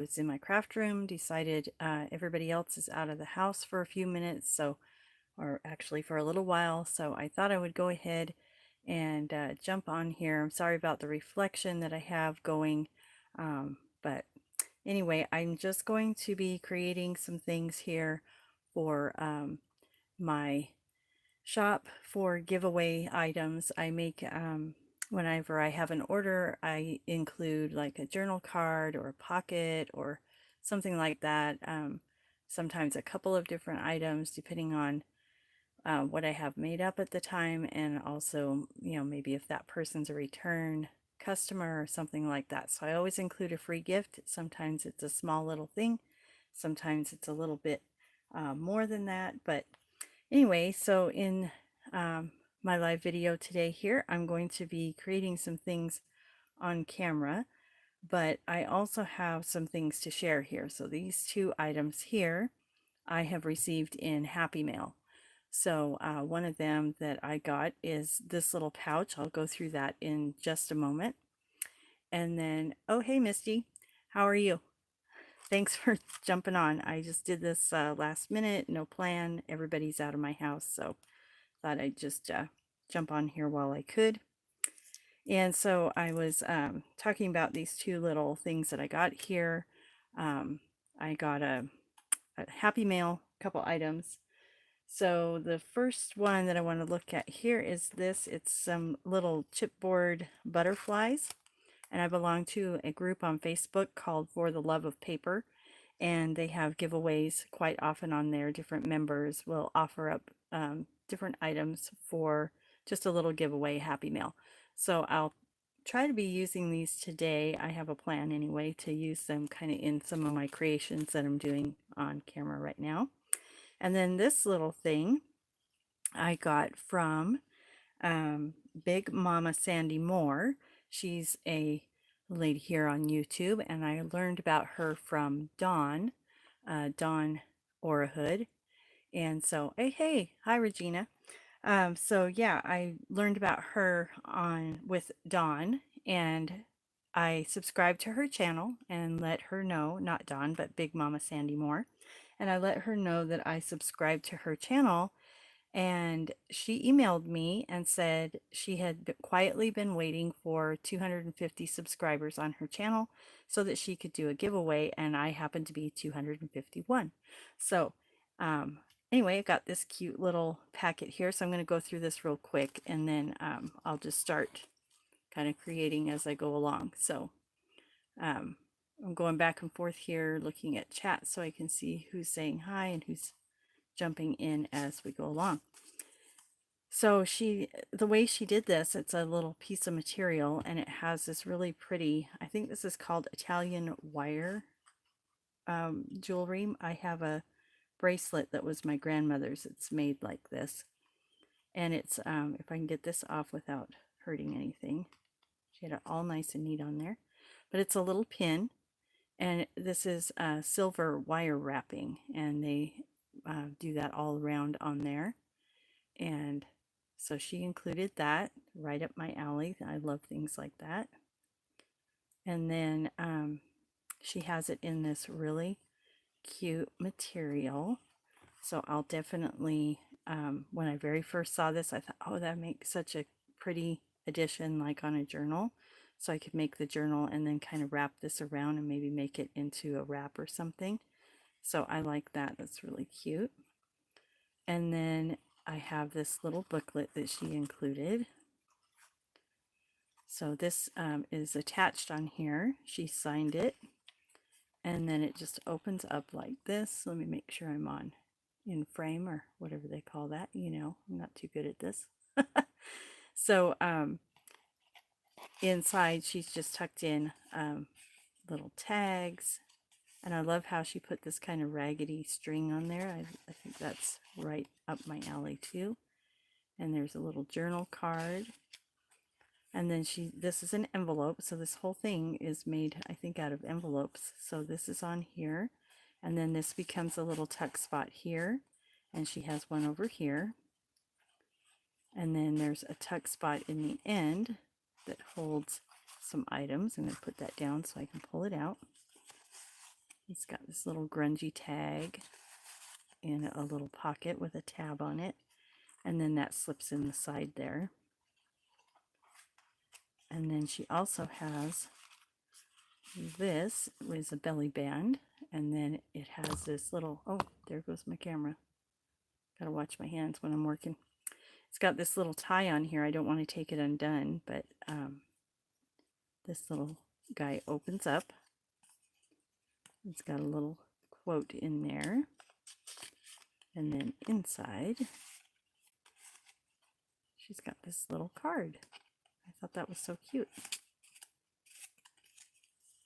was in my craft room, decided everybody else is out of the house for a few minutes, so, or actually for a little while, so I thought I would go ahead and jump on here. I'm sorry about the reflection that I have going, but anyway, I'm just going to be creating some things here for my shop for giveaway items. I make, whenever I have an order, I include like a journal card or a pocket or something like that. Sometimes a couple of different items depending on what I have made up at the time, and also, maybe if that person's a return customer or something like that. So I always include a free gift. Sometimes it's a small little thing, sometimes it's a little bit more than that. But anyway, so in my live video today here, I'm going to be creating some things on camera, but I also have some things to share here. So these two items here I have received in Happy Mail. So one of them that I got is this little pouch. I'll go through that in just a moment. And then, oh, hey, Misty, how are you? Thanks for jumping on. I just did this last minute, no plan. Everybody's out of my house, so thought I'd just jump on here while I could. And so I was talking about these two little things that I got here. I got a Happy Mail, couple items. So the first one that I want to look at here is this. It's some little chipboard butterflies, and I belong to a group on Facebook called For the Love of Paper, and they have giveaways quite often on there. Different members will offer up different items for just a little giveaway Happy Mail. So I'll try to be using these today. I have a plan anyway to use them kind of in some of my creations that I'm doing on camera right now. And then this little thing I got from Big Mama Sandy Moore. She's a lady here on YouTube, and I learned about her from Dawn, Dawn Orahood. And so, hey, hi Regina. So yeah, I learned about her on with Dawn, and I subscribed to her channel and let her know, not Dawn, but Big Mama Sandy Moore. And I let her know that I subscribed to her channel, and she emailed me and said she had quietly been waiting for 250 subscribers on her channel so that she could do a giveaway, and I happened to be 251. So anyway, I got this cute little packet here, so I'm going to go through this real quick, and then I'll just start kind of creating as I go along. So I'm going back and forth here looking at chat so I can see who's saying hi and who's jumping in as we go along. So the way she did this, it's a little piece of material, and it has this really pretty, I think this is called Italian wire jewelry. I have a bracelet that was my grandmother's. It's made like this, and it's if I can get this off without hurting anything. She had it all nice and neat on there, but it's a little pin, and this is silver wire wrapping, and they do that all around on there. And so she included that, right up my alley. I love things like that. And then she has it in this really cute material. So I'll definitely, when I very first saw this, I thought, oh, that makes such a pretty addition, like on a journal. So I could make the journal and then kind of wrap this around and maybe make it into a wrap or something. So I like that. That's really cute. And then I have this little booklet that she included. So this is attached on here. She signed it. And then it just opens up like this. Let me make sure I'm on in frame or whatever they call that. I'm not too good at this. So inside she's just tucked in little tags. And I love how she put this kind of raggedy string on there. I think that's right up my alley too. And there's a little journal card. And then this is an envelope. So this whole thing is made, I think, out of envelopes. So this is on here. And then this becomes a little tuck spot here. And she has one over here. And then there's a tuck spot in the end that holds some items. I'm going to put that down so I can pull it out. It's got this little grungy tag in a little pocket with a tab on it. And then that slips in the side there. And then she also has this is a belly band. And then it has this little, oh, there goes my camera. Gotta watch my hands when I'm working. It's got this little tie on here. I don't want to take it undone, but this little guy opens up. It's got a little quote in there. And then inside, she's got this little card. I thought that was so cute.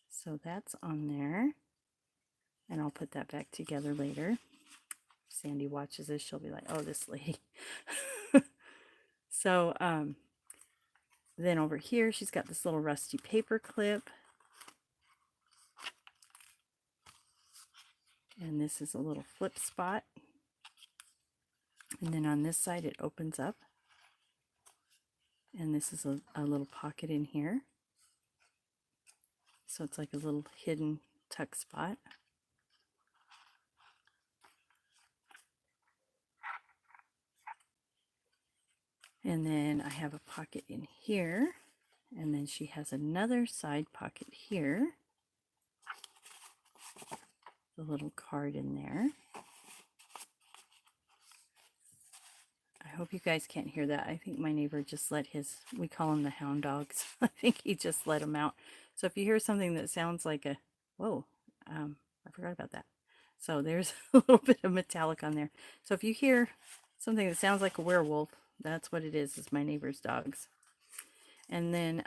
So that's on there. And I'll put that back together later. If Sandy watches this, she'll be like, oh, this lady. So then over here, she's got this little rusty paper clip. And this is a little flip spot. And then on this side, it opens up. And this is a little pocket in here. So it's like a little hidden tuck spot. And then I have a pocket in here. And then she has another side pocket here. The little card in there. I hope you guys can't hear that. I think my neighbor just let his, we call them the hound dogs. I think he just let them out. So if you hear something that sounds like a, whoa, I forgot about that. So there's a little bit of metallic on there. So if you hear something that sounds like a werewolf, that's what it is my neighbor's dogs. And then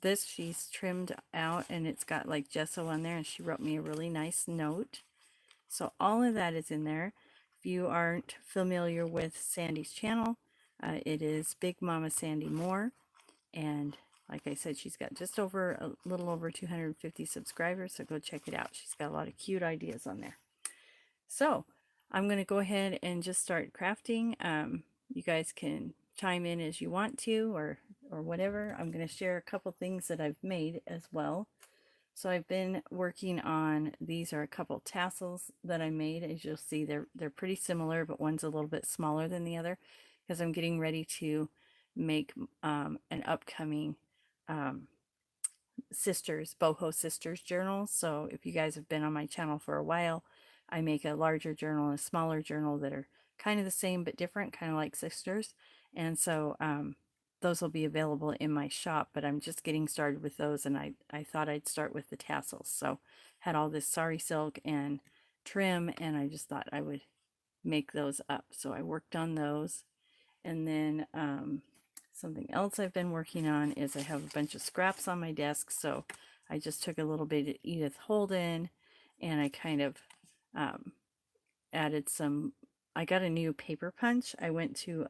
this she's trimmed out and it's got like gesso on there, and she wrote me a really nice note. So all of that is in there. If you aren't familiar with Sandy's channel, it is Big Mama Sandy Moore. And like I said, she's got just over a little over 250 subscribers, so go check it out. She's got a lot of cute ideas on there. So I'm going to go ahead and just start crafting. You guys can chime in as you want to, or whatever. I'm going to share a couple things that I've made as well. So I've been working on, these are a couple tassels that I made. As you'll see, they're pretty similar, but one's a little bit smaller than the other, because I'm getting ready to make an upcoming sisters, boho sisters journal. So if you guys have been on my channel for a while, I make a larger journal and a smaller journal that are kind of the same but different, kind of like sisters. And so those will be available in my shop, but I'm just getting started with those, and I thought I'd start with the tassels. So had all this sari silk and trim, and I just thought I would make those up. So I worked on those. And then something else I've been working on is I have a bunch of scraps on my desk. So I just took a little bit of Edith Holden, and I kind of added some, I got a new paper punch. I went to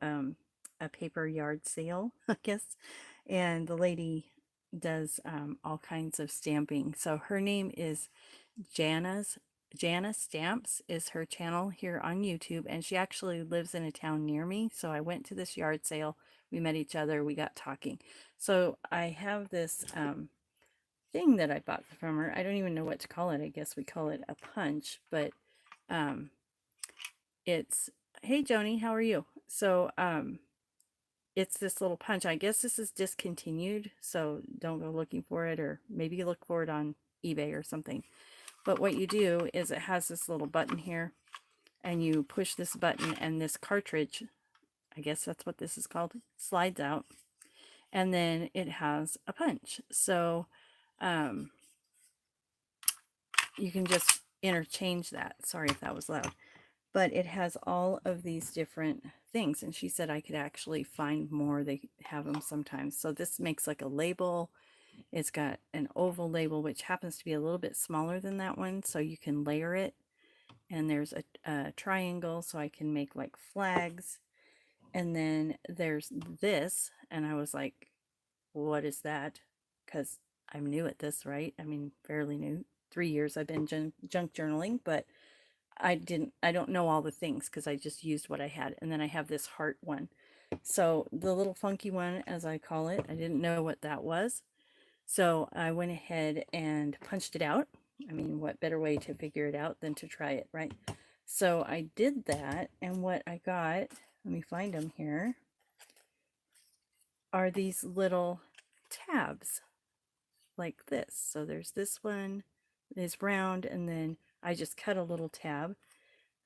a paper yard sale, I guess, and the lady does all kinds of stamping. So her name is Jana Stamps is her channel here on YouTube, and she actually lives in a town near me. So I went to this yard sale, we met each other, we got talking. So I have this thing that I bought from her. I don't even know what to call it. I guess we call it a punch, but it's, hey Joni, how are you? So it's this little punch. I guess this is discontinued, so don't go looking for it, or maybe look for it on eBay or something. But what you do is it has this little button here, and you push this button, and this cartridge, I guess that's what this is called, slides out, and then it has a punch. So you can just interchange that. Sorry if that was loud. But it has all of these different things, and she said I could actually find more. They have them sometimes. So this makes like a label. It's got an oval label, which happens to be a little bit smaller than that one, so you can layer it. And there's a triangle, so I can make like flags. And then there's this, and I was like, what is that? Because I'm new at this, right? I mean, fairly new. 3 years I've been junk journaling, but I don't know all the things because I just used what I had. And then I have this heart one. So the little funky one, as I call it, I didn't know what that was. So I went ahead and punched it out, I mean, what better way to figure it out than to try it, right? So I did that, and what I got, let me find them here, are these little tabs like this. So there's this one is round, and then I just cut a little tab.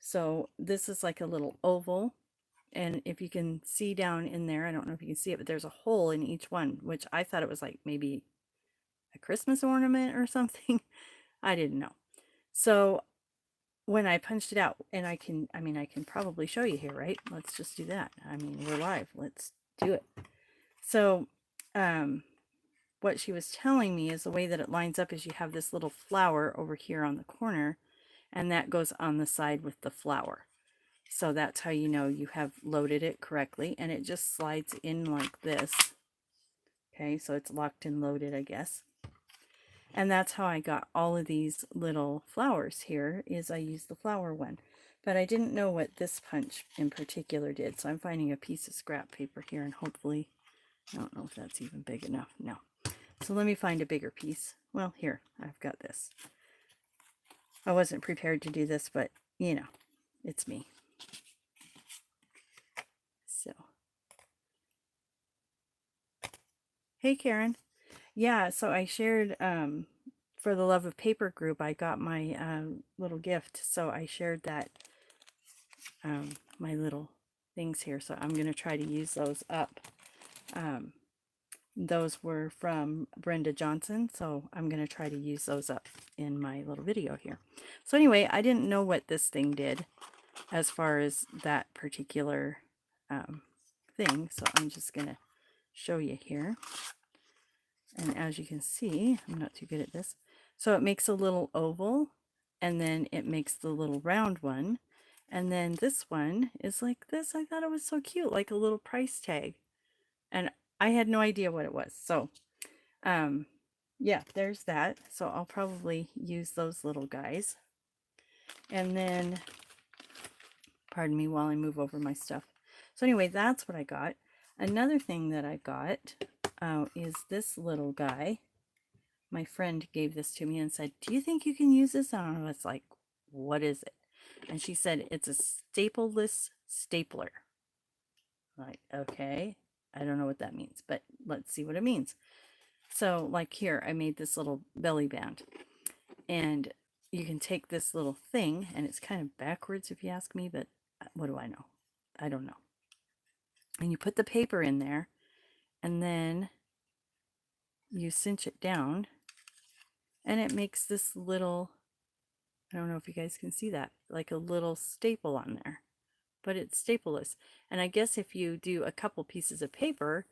So this is like a little oval, and if you can see down in there, I don't know if you can see it, but there's a hole in each one, which I thought it was like maybe a Christmas ornament or something. I didn't know. So when I punched it out, and I can probably show you here, right? Let's just do that. I mean, we're live. Let's do it. So, what she was telling me is the way that it lines up is you have this little flower over here on the corner, and that goes on the side with the flower. So that's how you know you have loaded it correctly, and it just slides in like this. Okay, so it's locked and loaded, I guess. And that's how I got all of these little flowers here, is I used the flower one. But I didn't know what this punch in particular did, so I'm finding a piece of scrap paper here, and hopefully, I don't know if that's even big enough. No. So let me find a bigger piece. Well, here, I've got this. I wasn't prepared to do this, but, you know, it's me. So. Hey, Karen. Yeah, so I shared, for the Love of Paper group, I got my little gift, so I shared that, my little things here, so I'm going to try to use those up. Those were from Brenda Johnson, so I'm going to try to use those up in my little video here. So anyway, I didn't know what this thing did as far as that particular thing, so I'm just going to show you here. And as you can see, I'm not too good at this. So it makes a little oval, and then it makes the little round one. And then this one is like this. I thought it was so cute, like a little price tag. And I had no idea what it was. So, yeah, there's that. So I'll probably use those little guys. And then, pardon me while I move over my stuff. So anyway, that's what I got. Another thing that I got is this little guy. My friend gave this to me and said, "Do you think you can use this?" And I was like, "What is it?" And she said, "It's a stapleless stapler." I'm like, okay, I don't know what that means, but let's see what it means. So like here, I made this little belly band, and you can take this little thing, and it's kind of backwards if you ask me, but what do I know? I don't know. And you put the paper in there, and then you cinch it down, and it makes this little, I don't know if you guys can see that, like a little staple on there, but it's stapleless. And I guess if you do a couple pieces of paper,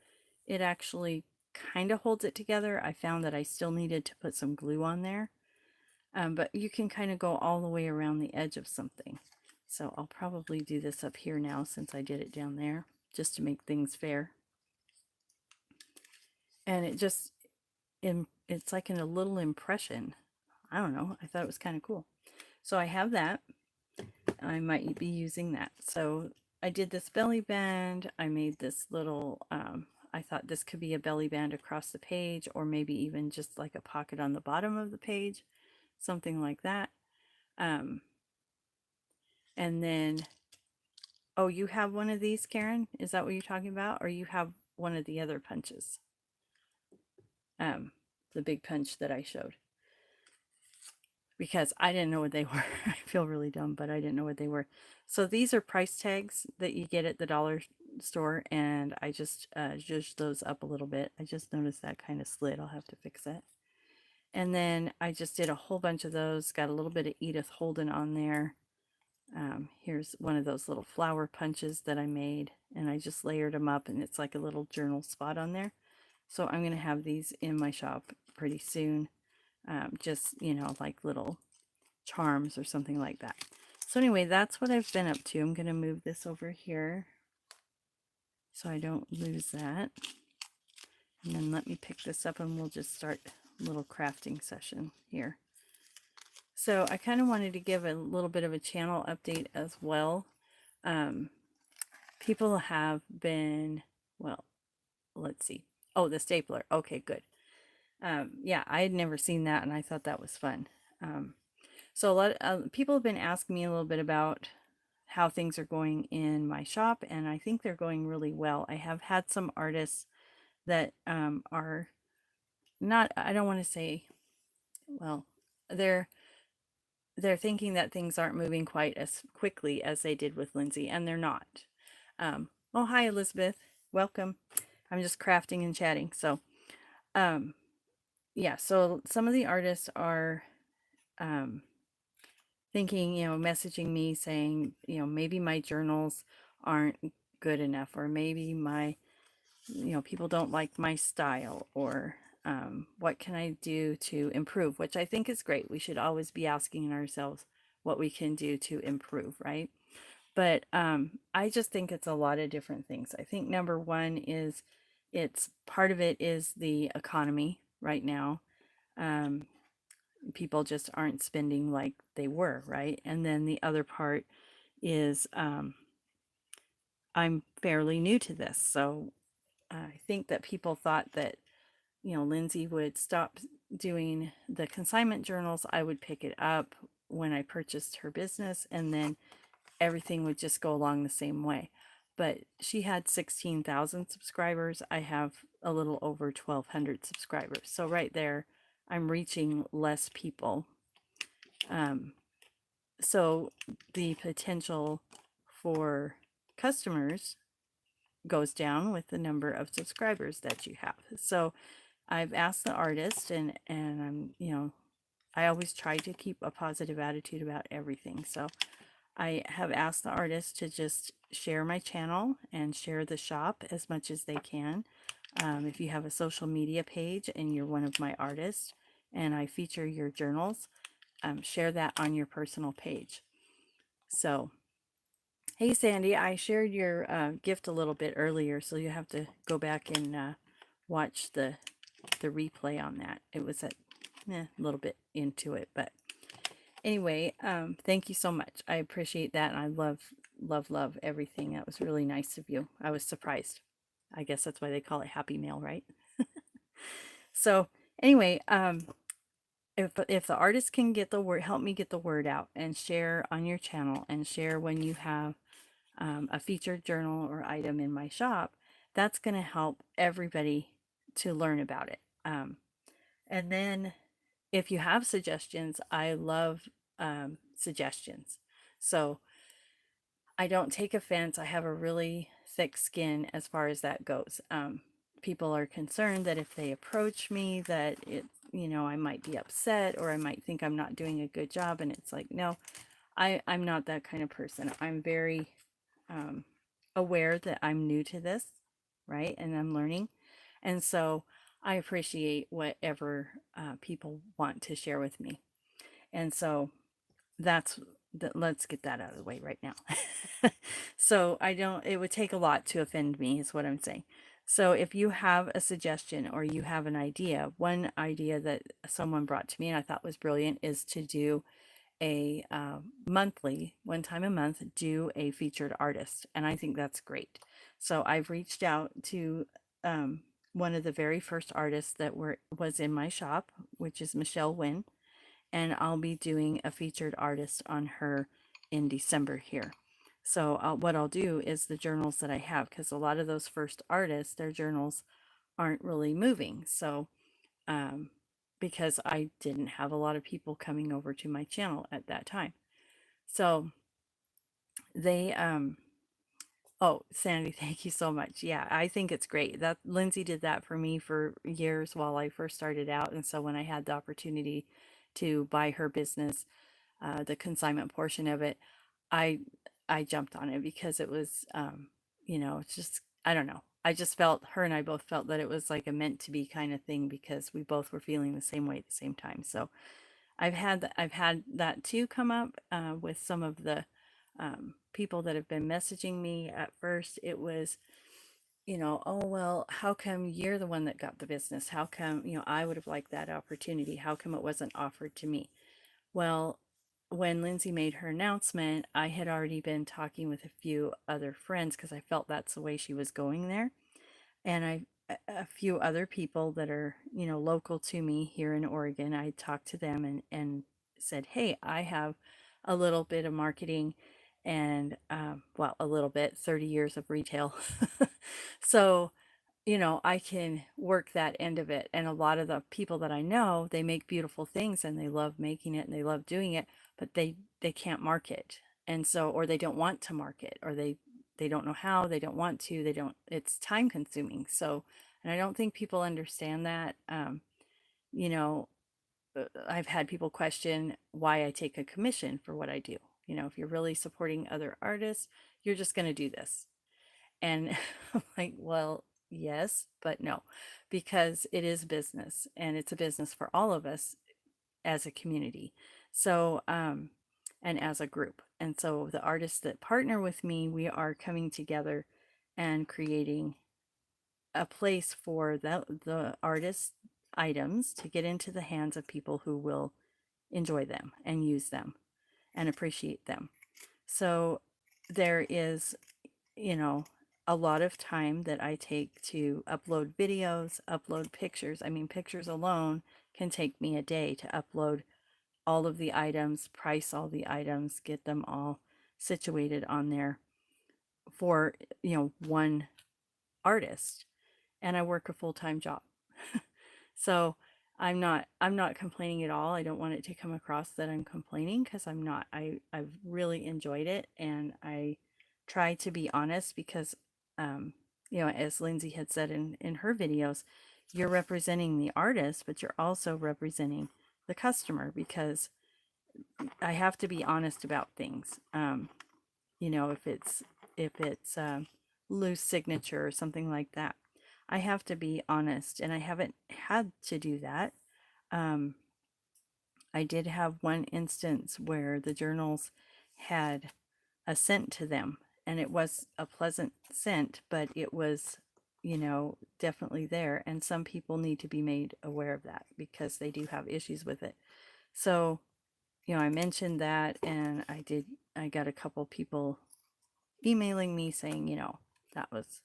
it actually kind of holds it together. I found that I still needed to put some glue on there, but you can kind of go all the way around the edge of something. So I'll probably do this up here now since I did it down there, just to make things fair. And it just, it's like in a little impression. I don't know. I thought it was kind of cool. So I have that. I might be using that. So I did this belly band. I made this little, I thought this could be a belly band across the page, or maybe even just like a pocket on the bottom of the page, something like that. And then, oh, you have one of these, Karen? Is that what you're talking about? Or you have one of the other punches? The big punch that I showed. Because I didn't know what they were. I feel really dumb, but I didn't know what they were. So these are price tags that you get at the dollar store, and I just zhuzhed those up a little bit. I just noticed that kind of slid. I'll have to fix it. And then I just did a whole bunch of those, got a little bit of Edith Holden on there. Here's one of those little flower punches that I made, and I just layered them up, and it's like a little journal spot on there. So I'm going to have these in my shop pretty soon. Just, you know, like little charms or something like that. So anyway, that's what I've been up to. I'm going to move this over here so I don't lose that. And then let me pick this up, and we'll just start a little crafting session here. So I kind of wanted to give a little bit of a channel update as well. People have been, well, let's see. Oh, the stapler. Okay, good. Yeah, I had never seen that, and I thought that was fun. Um, so a lot people have been asking me a little bit about how things are going in my shop, and I think they're going really well. I have had some artists that are not, I don't want to say, well, they're they're thinking that things aren't moving quite as quickly as they did with Lindsay, and they're not. Oh, hi, Elizabeth. Welcome. I'm just crafting and chatting. So, um, yeah, so some of the artists are um, thinking, messaging me saying, maybe my journals aren't good enough, or maybe people don't like my style, or what can I do to improve, which I think is great. We should always be asking ourselves what we can do to improve, right? But I just think it's a lot of different things. I think number one is it's part of it is the economy right now. Um, People just aren't spending like they were, right? And then the other part is I'm fairly new to this. So I think that people thought that, Lindsay would stop doing the consignment journals. I would pick it up when I purchased her business, and then everything would just go along the same way. But she had 16,000 subscribers. I have a little over 1,200 subscribers. So right there, I'm reaching less people. Um, so the potential for customers goes down with the number of subscribers that you have. So I've asked the artist, and I always try to keep a positive attitude about everything. So I have asked the artists to just share my channel and share the shop as much as they can. If you have a social media page and you're one of my artists and I feature your journals, share that on your personal page. So, hey Sandy, I shared your gift a little bit earlier, so you have to go back and watch the replay on that. It was a little bit into it, but anyway, thank you so much. I appreciate that, and I love everything. That was really nice of you. I was surprised. I guess that's why they call it Happy Mail, right? So anyway, if the artist can get the word, help me get the word out and share on your channel and share when you have a featured journal or item in my shop, that's going to help everybody to learn about it. And then if you have suggestions, I love suggestions. So I don't take offense. I have a really thick skin as far as that goes. People are concerned that if they approach me, that I might be upset, or I might think I'm not doing a good job. And it's like, no, I'm not that kind of person. I'm very um, aware that I'm new to this, right? And I'm learning. And so I appreciate whatever people want to share with me. And so that's that. Let's get that out of the way right now. So I don't, it would take a lot to offend me, is what I'm saying. So if you have a suggestion or you have an idea, one idea that someone brought to me and I thought was brilliant is to do a monthly, one time a month, do a featured artist. And I think that's great. So I've reached out to um, one of the very first artists that was in my shop, which is Michelle Wynn, and I'll be doing a featured artist on her in December here. So what I'll do is the journals that I have, because a lot of those first artists, their journals aren't really moving. So um, because I didn't have a lot of people coming over to my channel at that time. So they oh, Sandy, thank you so much. Yeah, I think it's great. That Lindsay did that for me for years while I first started out. And so when I had the opportunity to buy her business, the consignment portion of it, I I jumped on it because it was it's just, I don't know. I just felt, her and I both felt that it was like a meant to be kind of thing because we both were feeling the same way at the same time. So I've had that too come up with some of the people that have been messaging me. At first, it was, oh, well, how come you're the one that got the business? How come, I would have liked that opportunity? How come it wasn't offered to me? Well, when Lindsay made her announcement, I had already been talking with a few other friends because I felt that's the way she was going there. And a few other people that are, local to me here in Oregon, I talked to them and said, hey, I have a little bit of marketing and, well, a little bit, 30 years of retail. So, I can work that end of it. And a lot of the people that I know, they make beautiful things and they love making it and they love doing it, but they can't market. And so, or they don't want to market, or they don't know how, they don't want to, they don't, it's time consuming. So, and I don't think people understand that. You know, I've had people question why I take a commission for what I do. If you're really supporting other artists, you're just going to do this. And I'm like, well, yes, but no, because it is business and it's a business for all of us as a community. So, and as a group. And so the artists that partner with me, we are coming together and creating a place for the artist items to get into the hands of people who will enjoy them and use them and appreciate them. So there is, you know, a lot of time that I take to upload videos, upload pictures. I mean, pictures alone can take me a day to upload all of the items, price all the items, get them all situated on there for, one artist. And I work a full-time job. So I'm not complaining at all. I don't want it to come across that I'm complaining, because I'm not. I've really enjoyed it, and I try to be honest because as Lindsay had said in her videos, you're representing the artist, but you're also representing the customer, because I have to be honest about things. If it's loose signature or something like that, I have to be honest, and I haven't had to do that. Um, I did have one instance where the journals had a scent to them, and it was a pleasant scent, but it was, definitely there. And some people need to be made aware of that because they do have issues with it. So, I mentioned that, and I got a couple people emailing me saying, that was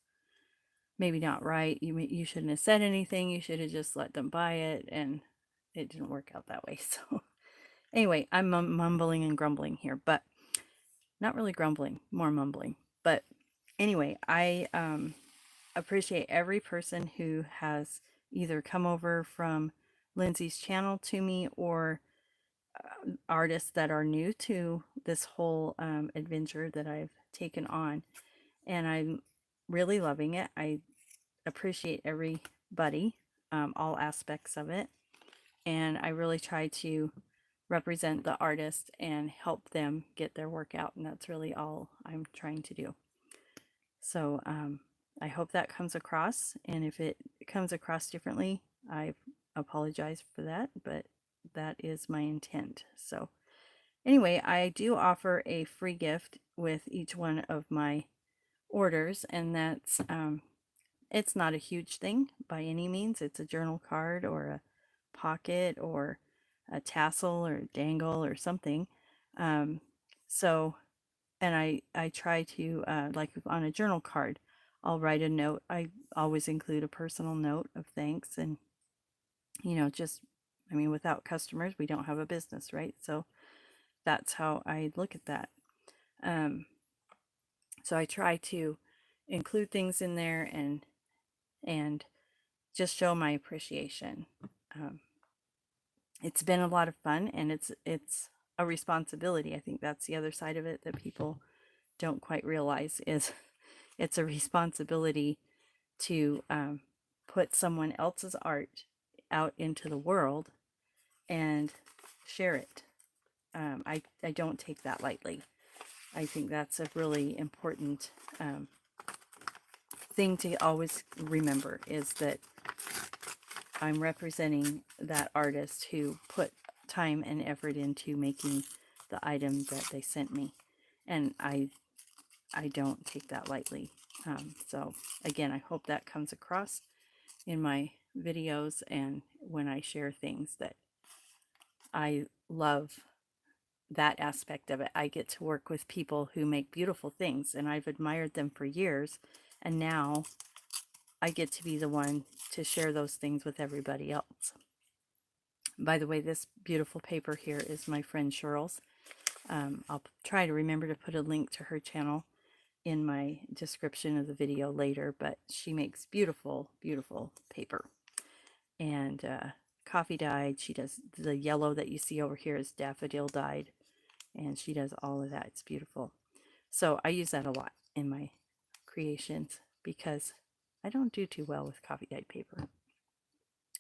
maybe not right. You shouldn't have said anything. You should have just let them buy it. And it didn't work out that way. So anyway, I'm mumbling and grumbling here, but not really grumbling, more mumbling. But anyway, I appreciate every person who has either come over from Lindsay's channel to me, or artists that are new to this whole adventure that I've taken on. And I'm really loving it. I appreciate everybody, all aspects of it. And I really try to represent the artist and help them get their work out. And that's really all I'm trying to do. So I hope that comes across. And if it comes across differently, I apologize for that, but that is my intent. So anyway, I do offer a free gift with each one of my orders, and that's it's not a huge thing by any means. It's a journal card or a pocket or a tassel or dangle or something. Um, so, and I try to, like on a journal card, I'll write a note. I always include a personal note of thanks, and, I mean, without customers, we don't have a business, right? So that's how I look at that. So I try to include things in there and just show my appreciation. Um, it's been a lot of fun, and it's a responsibility. I think that's the other side of it that people don't quite realize is it's a responsibility to put someone else's art out into the world and share it. I don't take that lightly. I think that's a really important thing to always remember, is that I'm representing that artist who put time and effort into making the item that they sent me. And I don't take that lightly. So again, I hope that comes across in my videos and when I share things, that I love that aspect of it. I get to work with people who make beautiful things, and I've admired them for years. And now I get to be the one to share those things with everybody else. By the way, this beautiful paper here is my friend Cheryl's. I'll try to remember to put a link to her channel in my description of the video later, but she makes beautiful, beautiful paper. And coffee dyed. She does the yellow that you see over here is daffodil dyed, and she does all of that. It's beautiful. So I use that a lot in my creations because I don't do too well with coffee dyed paper.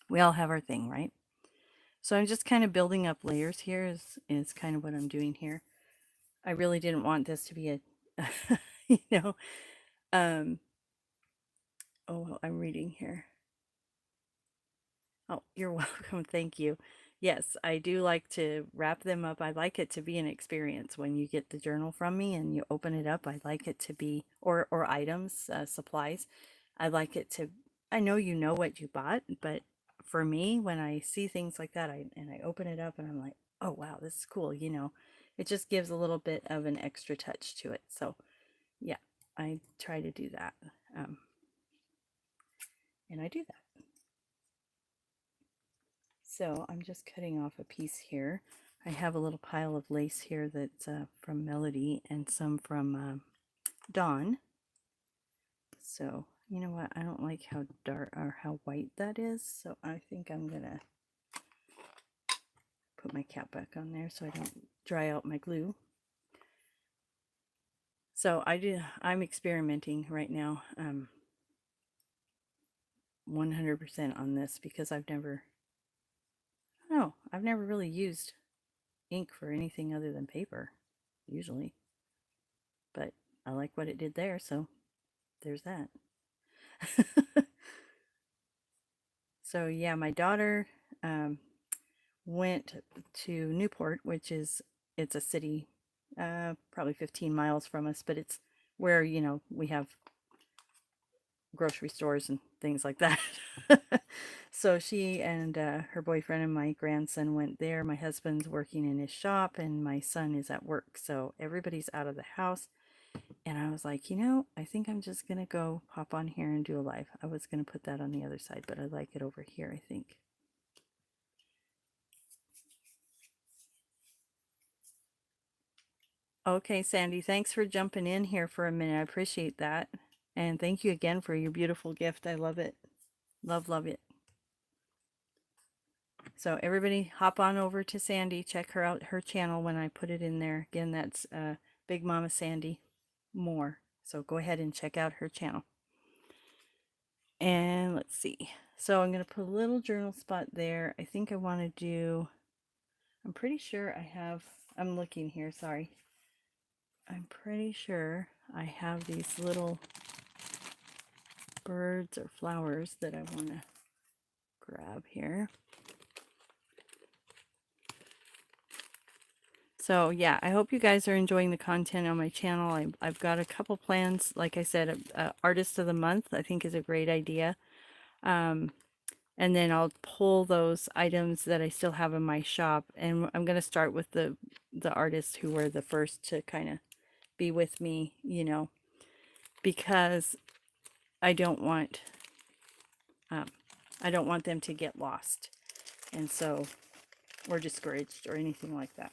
We all have our thing, right? So I'm just kind of building up layers here is kind of what I'm doing here. I really didn't want this to be a, you know, oh, I'm reading here. Oh, you're welcome. Thank you. Yes, I do like to wrap them up. I like it to be an experience when you get the journal from me and you open it up. I like it to be, or items, supplies. I like it to, I know you know what you bought, but for me, when I see things like that, I open it up and I'm like, oh wow, this is cool. It just gives a little bit of an extra touch to it. So yeah, I try to do that. Um, and I do that. So I'm just cutting off a piece here. I have a little pile of lace here that's from Melody and some from Dawn. So you know what? I don't like how dark or how white that is. So I think I'm gonna put my cap back on there so I don't dry out my glue. So I'm experimenting right now 100% on this because I've never really used ink for anything other than paper usually. But I like what it did there, so there's that. So yeah, my daughter went to Newport, it's a city probably 15 miles from us, but it's where, we have grocery stores and things like that. So she and her boyfriend and my grandson went there. My husband's working in his shop and my son is at work. So everybody's out of the house. And I was like, I think I'm just going to go pop on here and do a live. I was going to put that on the other side, but I like it over here, I think. Okay, Sandy, thanks for jumping in here for a minute. I appreciate that. And thank you again for your beautiful gift. I love it. Love, love it. So everybody hop on over to Sandy. Check her out, her channel when I put it in there. Again, that's Big Mama Sandy Moore. So go ahead and check out her channel. And let's see. So I'm going to put a little journal spot there. I think I want to do, I'm pretty sure I'm looking here, sorry. I'm pretty sure I have these little birds or flowers that I want to grab here. So yeah, I hope you guys are enjoying the content on my channel. I've got a couple plans. Like I said, Artist of the Month I think is a great idea. And then I'll pull those items that I still have in my shop. And I'm going to start with the artists who were the first to kind of be with me, because I don't want them to get lost. And so, or discouraged or anything like that.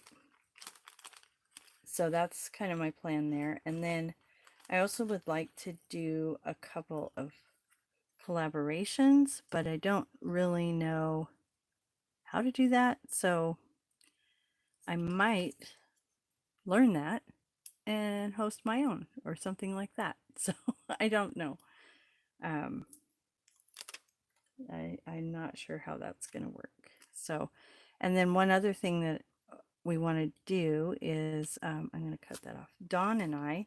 So that's kind of my plan there. And then I also would like to do a couple of collaborations, but I don't really know how to do that. So I might learn that and host my own or something like that. So I don't know. I'm not sure how that's going to work. So, and then one other thing that we want to do is, I'm going to cut that off. Dawn and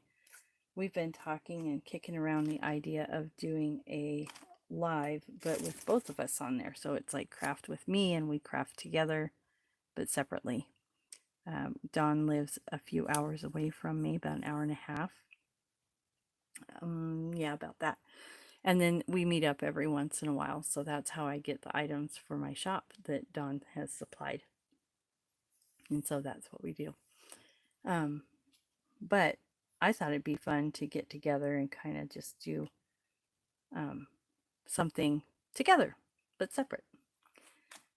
we've been talking and kicking around the idea of doing a live, but with both of us on there. So it's like craft with me and we craft together, but separately. Dawn lives a few hours away from me, about an hour and a half. Yeah, about that. And then we meet up every once in a while. So that's how I get the items for my shop that Dawn has supplied. And so that's what we do. But I thought it'd be fun to get together and kind of just do something together, but separate.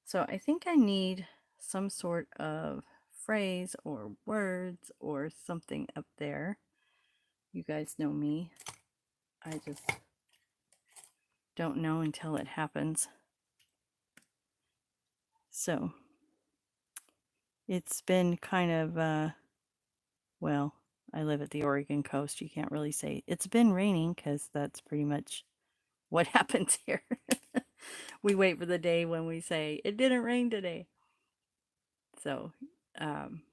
So I think I need some sort of phrase or words or something up there. You guys know me. I just don't know until it happens. So it's been kind of, well, I live at the Oregon coast. You can't really say it's been raining because that's pretty much what happens here. We wait for the day when we say it didn't rain today. So, um,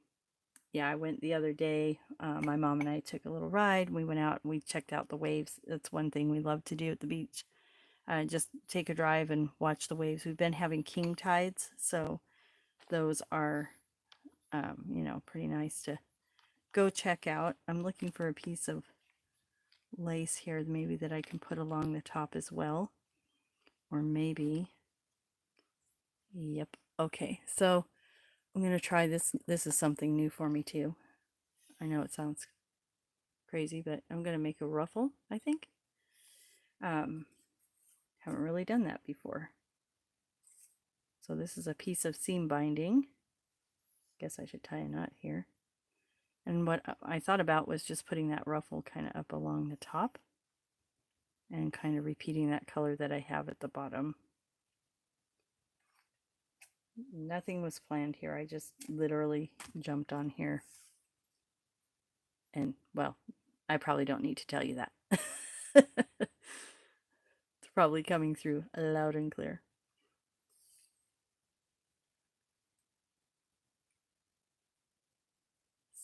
yeah, I went the other day. My mom and I took a little ride. We went out and we checked out the waves. That's one thing we love to do at the beach. Just take a drive and watch the waves. We've been having king tides, so those are, pretty nice to go check out. I'm looking for a piece of lace here, maybe that I can put along the top as well, or maybe, yep. Okay, so I'm gonna try this. This is something new for me too. I know it sounds crazy, but I'm gonna make a ruffle, I think. Um, haven't really done that before. So this is a piece of seam binding. Guess I should tie a knot here. And what I thought about was just putting that ruffle kind of up along the top and kind of repeating that color that I have at the bottom. Nothing was planned here. I just literally jumped on here. And, well, I probably don't need to tell you that. It's probably coming through loud and clear.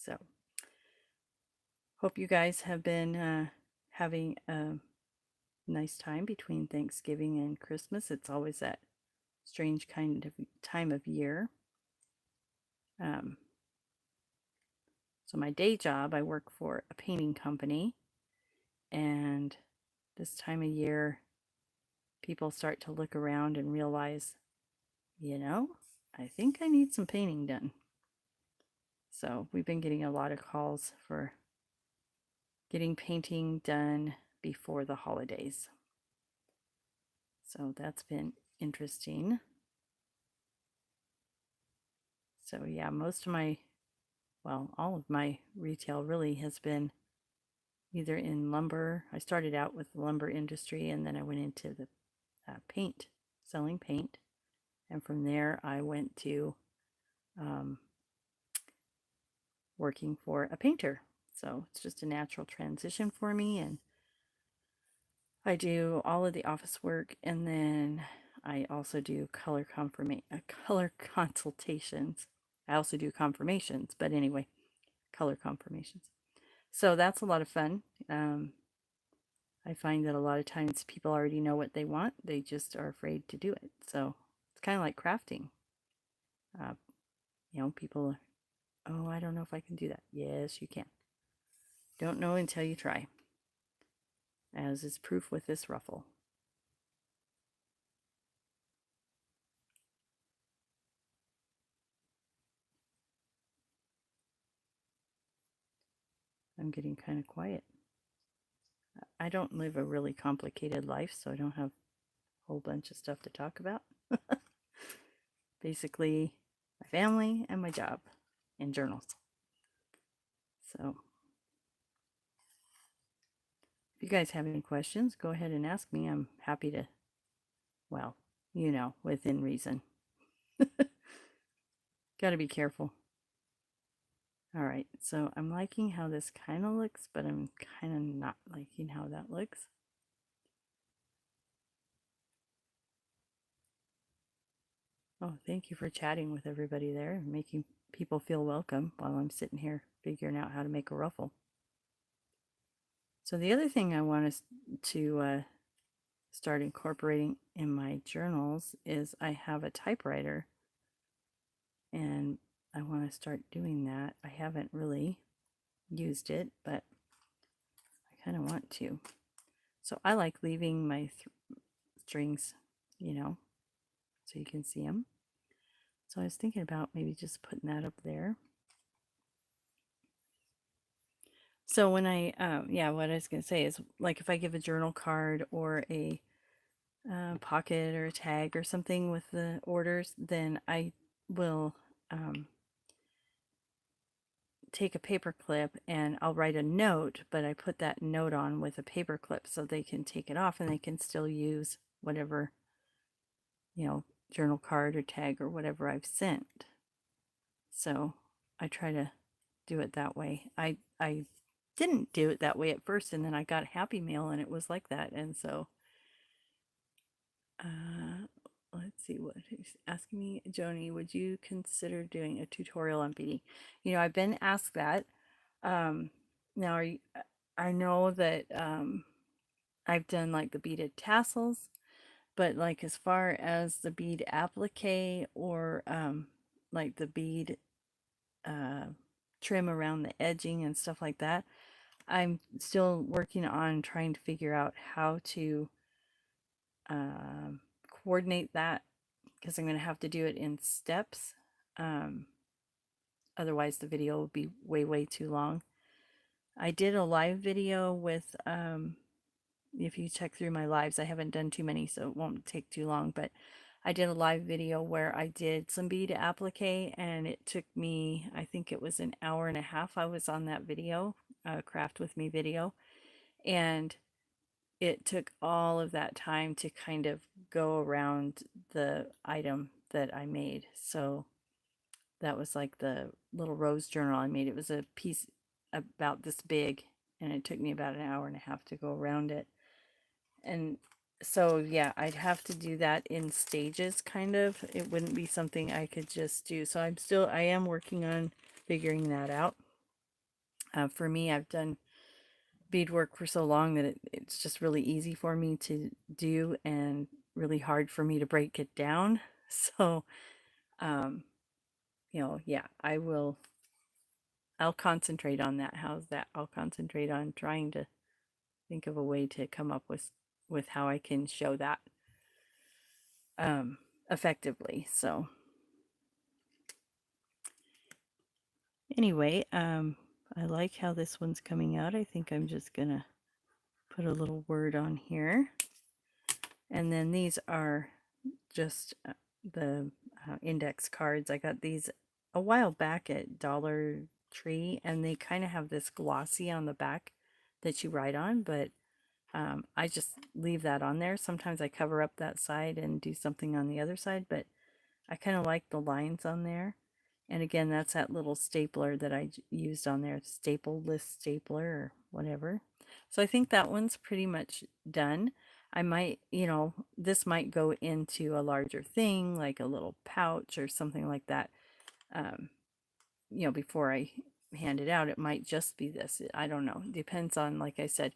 So, hope you guys have been having a nice time between Thanksgiving and Christmas. It's always that strange kind of time of year. So my day job, I work for a painting company, and this time of year, people start to look around and realize, I think I need some painting done. So we've been getting a lot of calls for getting painting done before the holidays. So that's been interesting. So yeah, all of my retail really has been either in lumber. I started out with the lumber industry, and then I went into the paint, selling paint. And from there, I went to working for a painter. So it's just a natural transition for me. And I do all of the office work, and then I also do color consultations. I also do confirmations, but anyway, color confirmations. So that's a lot of fun. I find that a lot of times people already know what they want, they just are afraid to do it. So it's kind of like crafting. Uh, people, oh, I don't know if I can do that. Yes, you can. Don't know until you try, as is proof with this ruffle. I'm getting kind of quiet. I don't live a really complicated life, so I don't have a whole bunch of stuff to talk about. Basically, my family and my job and journals. So, if you guys have any questions, go ahead and ask me. I'm happy to, well, within reason. Got to be careful. All right, so I'm liking how this kind of looks, but I'm kind of not liking how that looks. Oh, thank you for chatting with everybody there and making people feel welcome while I'm sitting here figuring out how to make a ruffle. So the other thing I want to start incorporating in my journals is I have a typewriter, and I want to start doing that. I haven't really used it, but I kind of want to. So I like leaving my strings, so you can see them. So I was thinking about maybe just putting that up there. So when what I was going to say is, like, if I give a journal card or a pocket or a tag or something with the orders, then I will take a paper clip and I'll write a note, but I put that note on with a paper clip so they can take it off and they can still use whatever, you know, journal card or tag or whatever I've sent. So I try to do it that way. I didn't do it that way at first, and then I got Happy Mail and it was like that. And so let's see what he's asking me. Joni, would you consider doing a tutorial on beading? You know, I've been asked that. Now I know that I've done like the beaded tassels, but like as far as the bead applique or like the bead trim around the edging and stuff like that, I'm still working on trying to figure out how to coordinate that because I'm going to have to do it in steps. Otherwise, the video will be way, way too long. I did a live video with, if you check through my lives, I haven't done too many, so it won't take too long, but I did a live video where I did some bead applique and it took me, I think it was an hour and a half I was on that video, craft with me video. And it took all of that time to kind of go around the item that I made. So that was like the little rose journal I made. It was a piece about this big, and it took me about an hour and a half to go around it. And so, yeah, I'd have to do that in stages, kind of. It wouldn't be something I could just do. So I am working on figuring that out. For me, I've done beadwork for so long that it's just really easy for me to do and really hard for me to break it down. So, um, yeah, I'll concentrate on that. How's that? I'll concentrate on trying to think of a way to come up with how I can show that effectively. So anyway, I like how this one's coming out. I think I'm just gonna put a little word on here. And then these are just the index cards. I got these a while back at Dollar Tree, and they kind of have this glossy on the back that you write on, but I just leave that on there. Sometimes I cover up that side and do something on the other side, but I kind of like the lines on there. And again, that's that little stapler that I used on there, staple list stapler or whatever. So I think that one's pretty much done. I might, this might go into a larger thing, like a little pouch or something like that. Um, before I hand it out, it might just be this. I don't know. Depends on, like I said,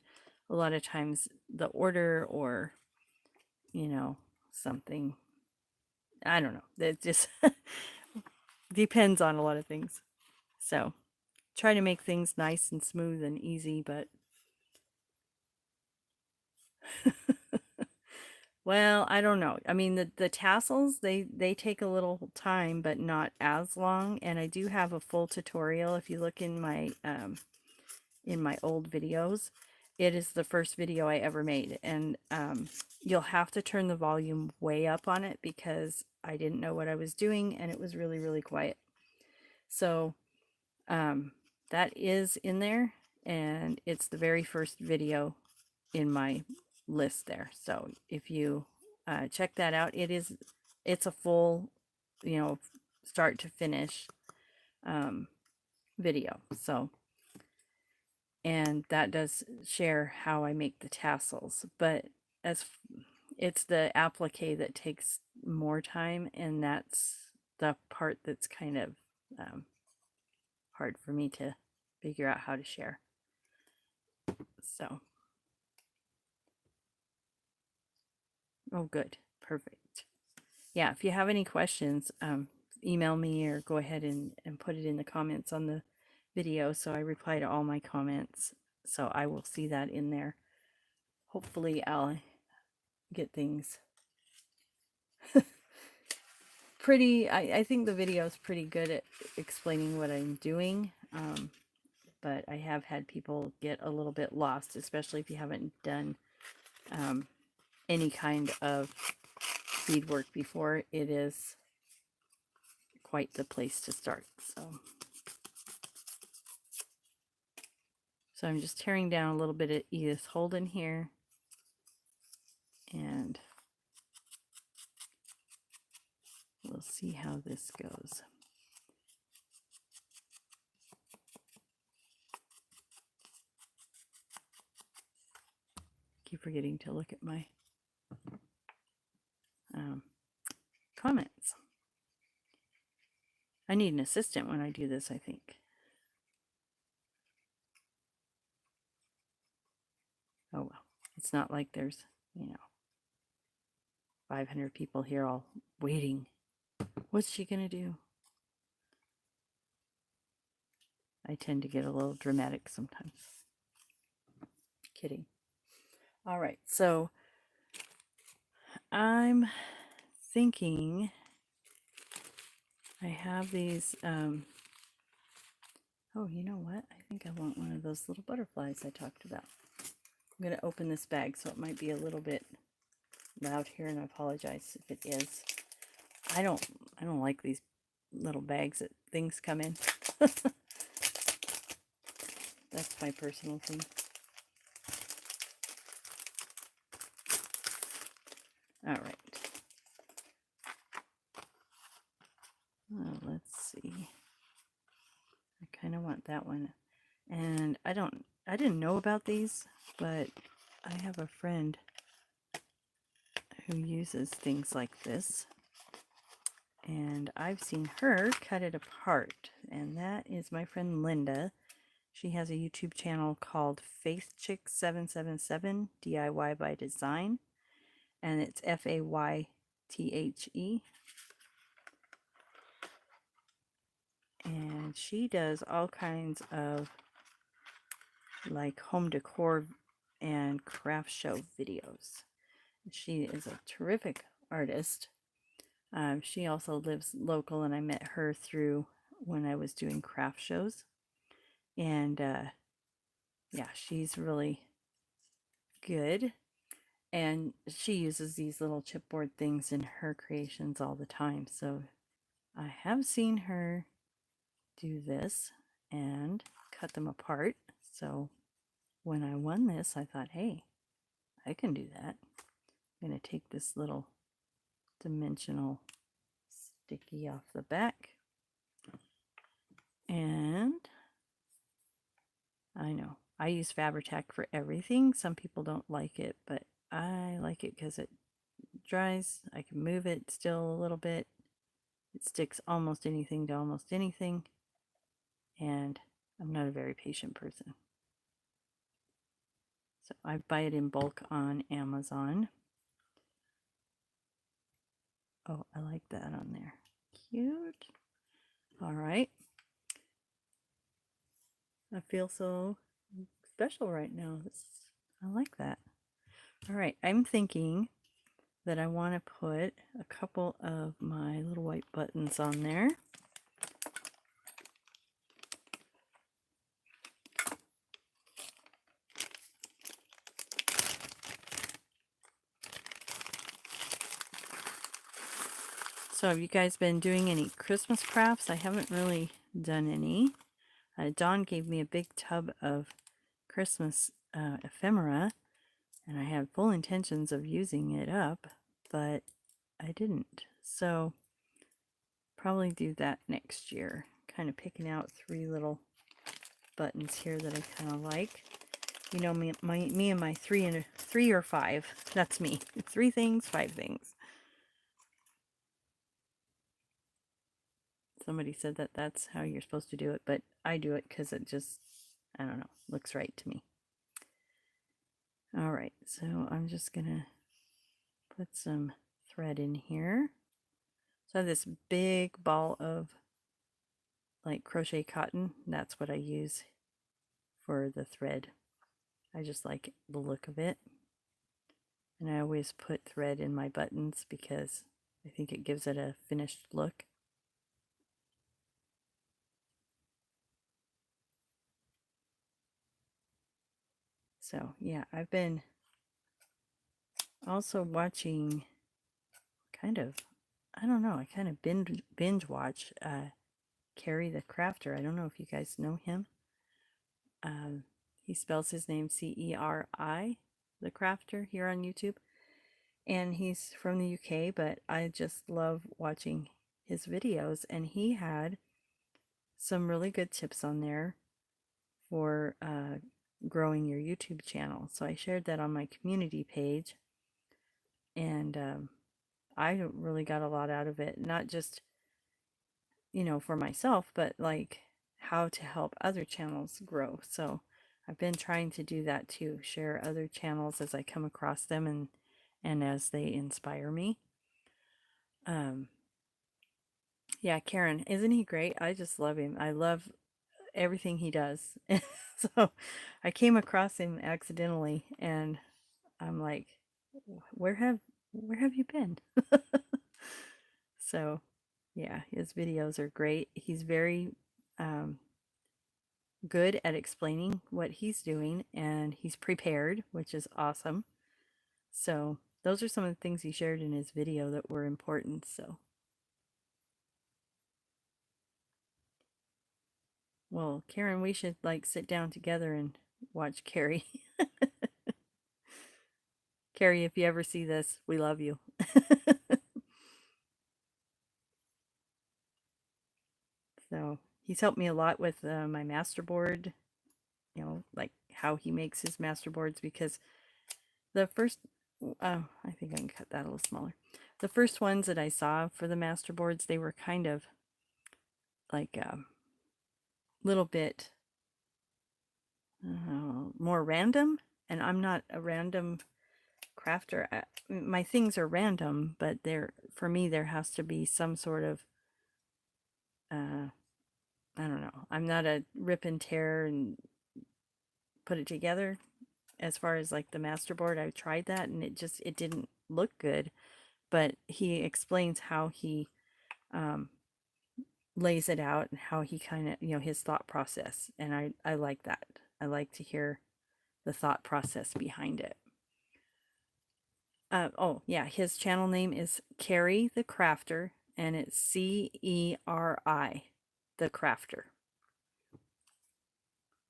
a lot of times the order or, something. I don't know. It just depends on a lot of things. So try to make things nice and smooth and easy, but well, I don't know. I mean, the tassels, they take a little time, but not as long. And I do have a full tutorial. If you look in my old videos, it is the first video I ever made. And you'll have to turn the volume way up on it because I didn't know what I was doing and it was really, really quiet. So that is in there, and it's the very first video in my list there. So if you check that out, it's a full, start to finish video. So, and that does share how I make the tassels, but it's the applique that takes more time, and that's the part that's kind of hard for me to figure out how to share. So, oh, good. Perfect. Yeah, if you have any questions, email me or go ahead and put it in the comments on the video. So I reply to all my comments. So I will see that in there. Hopefully I'll get things pretty, I think the video is pretty good at explaining what I'm doing. But I have had people get a little bit lost, especially if you haven't done any kind of beadwork before, it is quite the place to start. So I'm just tearing down a little bit of Edith Holden here, and we'll see how this goes. Keep forgetting to look at my comments. I need an assistant when I do this, I think. Oh well, it's not like there's, 500 people here all waiting. What's she gonna do? I tend to get a little dramatic sometimes. Kidding. All right, so I'm thinking I have these, oh, you know what? I think I want one of those little butterflies I talked about. I'm going to open this bag, so it might be a little bit loud here, and I apologize if it is. I don't like these little bags that things come in. That's my personal thing. All right. Oh, let's see. I kind of want that one. And I didn't know about these, but I have a friend who uses things like this. And I've seen her cut it apart. And that is my friend Linda. She has a YouTube channel called FaithChick777 DIY by Design. And it's Faythe. And she does all kinds of like home decor and craft show videos. She is a terrific artist. She also lives local, and I met her through when I was doing craft shows. And yeah, she's really good. And she uses these little chipboard things in her creations all the time. So I have seen her do this and cut them apart. So when I won this, I thought, hey, I can do that. I'm going to take this little dimensional sticky off the back. And I know I use Fabri-Tac for everything. Some people don't like it, but I like it because it dries. I can move it still a little bit. It sticks almost anything to almost anything. And I'm not a very patient person. So I buy it in bulk on Amazon. Oh, I like that on there. Cute. All right. I feel so special right now. I like that. All right. I'm thinking that I want to put a couple of my little white buttons on there. So have you guys been doing any Christmas crafts? I haven't really done any. Dawn gave me a big tub of Christmas ephemera, and I had full intentions of using it up, but I didn't. So probably do that next year. Kind of picking out 3 little buttons here that I kind of like. You know, me and my 3 or 5. That's me. 3 things, 5 things. Somebody said that that's how you're supposed to do it, but I do it because it just, I don't know, looks right to me. All right, so I'm just gonna put some thread in here. So I have this big ball of like crochet cotton. That's what I use for the thread. I just like the look of it. And I always put thread in my buttons because I think it gives it a finished look. So yeah, I've been also watching kind of, I don't know, I kind of binge watch Carrie the Crafter. I don't know if you guys know him. He spells his name Ceri, the Crafter, here on YouTube. And he's from the UK, but I just love watching his videos. And he had some really good tips on there for growing your YouTube channel. So I shared that on my community page. And I really got a lot out of it. Not just, for myself, but like how to help other channels grow. So I've been trying to do that too, share other channels as I come across them and as they inspire me. Yeah, Karen, isn't he great? I just love him. I love everything he does. So I came across him accidentally and I'm like, where have where have you been? So yeah, his videos are great. He's very um, good at explaining what he's doing and he's prepared, which is awesome. So those are some of the things he shared in his video that were important. So, well, Karen, we should like sit down together and watch Carrie. Carrie, if you ever see this, we love you. So he's helped me a lot with my masterboard, like how he makes his masterboards because the first, I think I can cut that a little smaller. The first ones that I saw for the masterboards, they were kind of like a little bit more random, and I'm not a random crafter. My things are random, but for me there has to be some sort of uh, I don't know. I'm not a rip and tear and put it together. As far as like the masterboard, I tried that and it didn't look good. But he explains how he um, lays it out and how he kind of, his thought process. And I like that. I like to hear the thought process behind it. Oh, yeah, his channel name is Carrie the Crafter, and it's Ceri, the Crafter.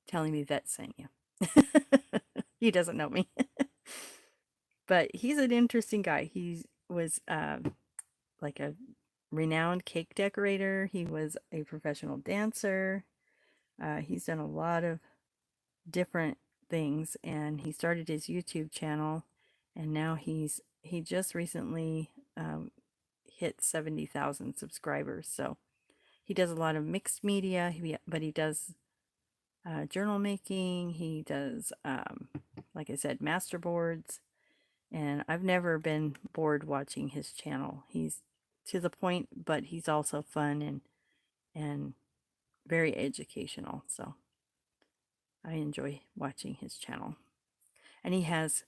Telling me Yvette sent you. He doesn't know me. But he's an interesting guy. He was like a renowned cake decorator. He was a professional dancer. He's done a lot of different things, and he started his YouTube channel, and now he just recently hit 70,000 subscribers. So he does a lot of mixed media, but he does journal making. He does, like I said, masterboards. And I've never been bored watching his channel. He's to the point, but he's also fun and very educational. So I enjoy watching his channel. And he has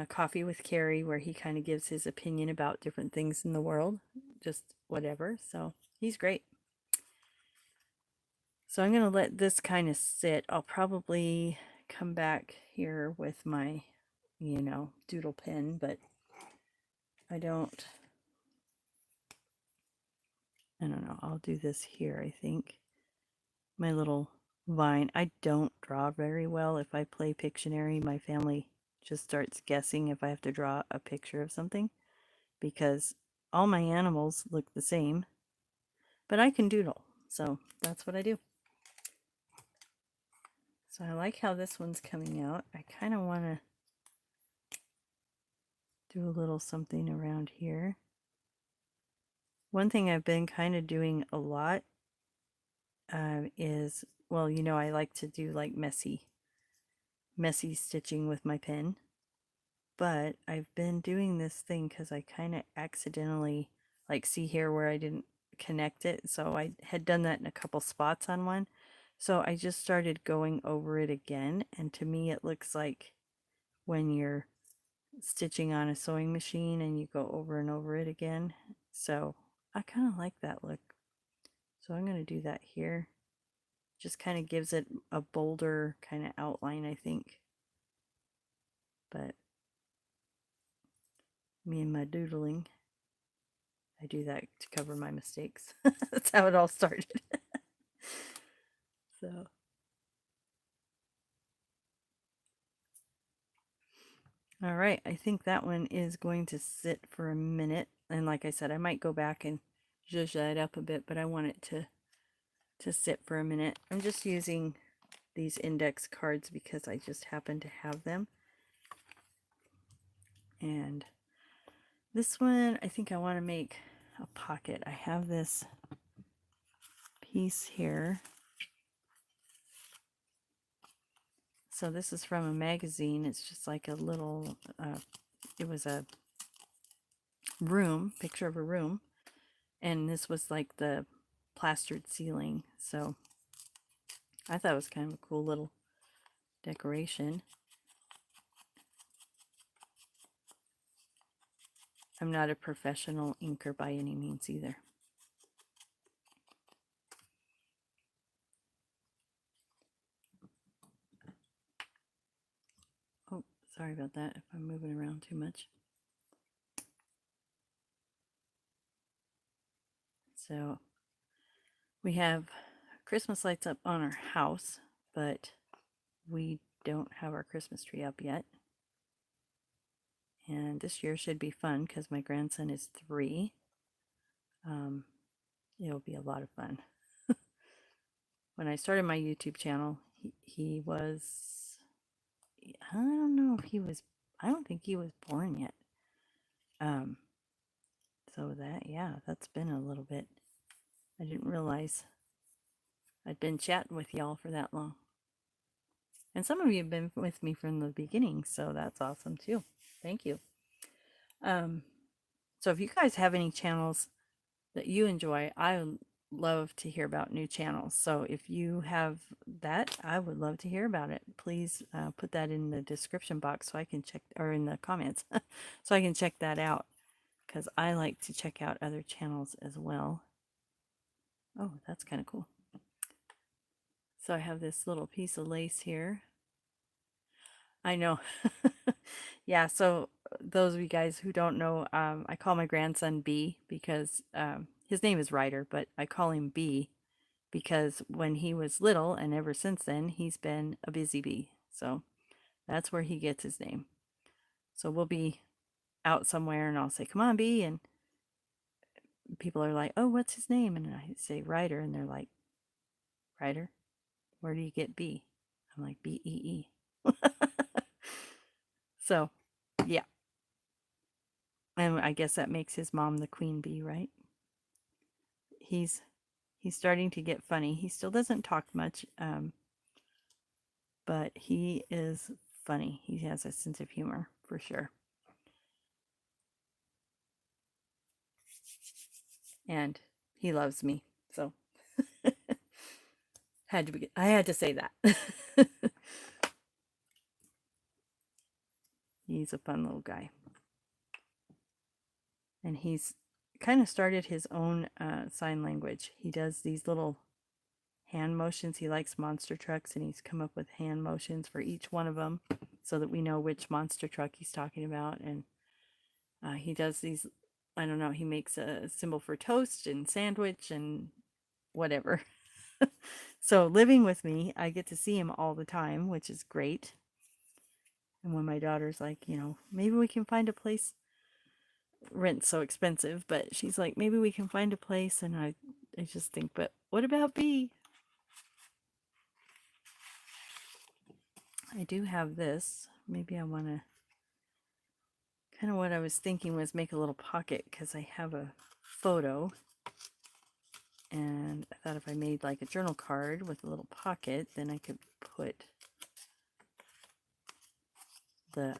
Coffee with Carrie, where he kind of gives his opinion about different things in the world, just whatever. So he's great. So I'm going to let this kind of sit. I'll probably come back here with my, doodle pen, but I don't know. I'll do this here, I think. My little vine. I don't draw very well. If I play Pictionary, my family just starts guessing if I have to draw a picture of something because all my animals look the same, but I can doodle. So that's what I do. So I like how this one's coming out. I kind of want to do a little something around here. One thing I've been kind of doing a lot is, well, I like to do like messy stitching with my pen. But I've been doing this thing because I kind of accidentally, like, see here where I didn't connect it. So I had done that in a couple spots on one. So I just started going over it again. And to me, it looks like when you're stitching on a sewing machine and you go over and over it again. So I kind of like that look. So I'm going to do that here. Just kind of gives it a bolder kind of outline, I think. But Me and my doodling. I do that to cover my mistakes. That's how it all started. So, all right. I think that one is going to sit for a minute. And like I said, I might go back and zhuzh that up a bit, but I want it to sit for a minute. I'm just using these index cards because I just happen to have them. And this one, I think I want to make a pocket. I have this piece here. So this is from a magazine. It's just like a little, it was a room, picture of a room. And this was like the plastered ceiling. So I thought it was kind of a cool little decoration. I'm not a professional inker by any means either. Oh, sorry about that if I'm moving around too much. So we have Christmas lights up on our house, but we don't have our Christmas tree up yet. And this year should be fun because my grandson is 3. It'll be a lot of fun. When I started my YouTube channel, he was, I don't know if he was, I don't think he was born yet. So that, yeah, that's been a little bit. I didn't realize I'd been chatting with y'all for that long. And some of you have been with me from the beginning, so that's awesome too. Thank you. So if you guys have any channels that you enjoy, I would love to hear about new channels. So if you have that, I would love to hear about it. Please put that in the description box so I can check, or in the comments, so I can check that out, because I like to check out other channels as well. Oh, that's kind of cool. So I have this little piece of lace here. I know. Yeah, so those of you guys who don't know, I call my grandson B because his name is Ryder, but I call him B because when he was little and ever since then, he's been a busy bee. So that's where he gets his name. So we'll be out somewhere and I'll say, "Come on, B," and people are like, "Oh, what's his name?" And I say Ryder, and they're like, "Ryder? Where do you get B?" I'm like, B-E-E. So, yeah. And I guess that makes his mom the queen bee, right? He's starting to get funny. He still doesn't talk much, but he is funny. He has a sense of humor for sure. And he loves me. So I had to say that. He's a fun little guy. And he's kind of started his own sign language. He does these little hand motions. He likes monster trucks, and he's come up with hand motions for each one of them so that we know which monster truck he's talking about. And he does these, I don't know, he makes a symbol for toast and sandwich and whatever. So living with me, I get to see him all the time, which is great. And when my daughter's like, maybe we can find a place, rent's so expensive, but she's like, maybe we can find a place. And I just think, but what about B? I do have this. Maybe I want to, kind of what I was thinking was make a little pocket because I have a photo. And I thought if I made like a journal card with a little pocket, then I could put the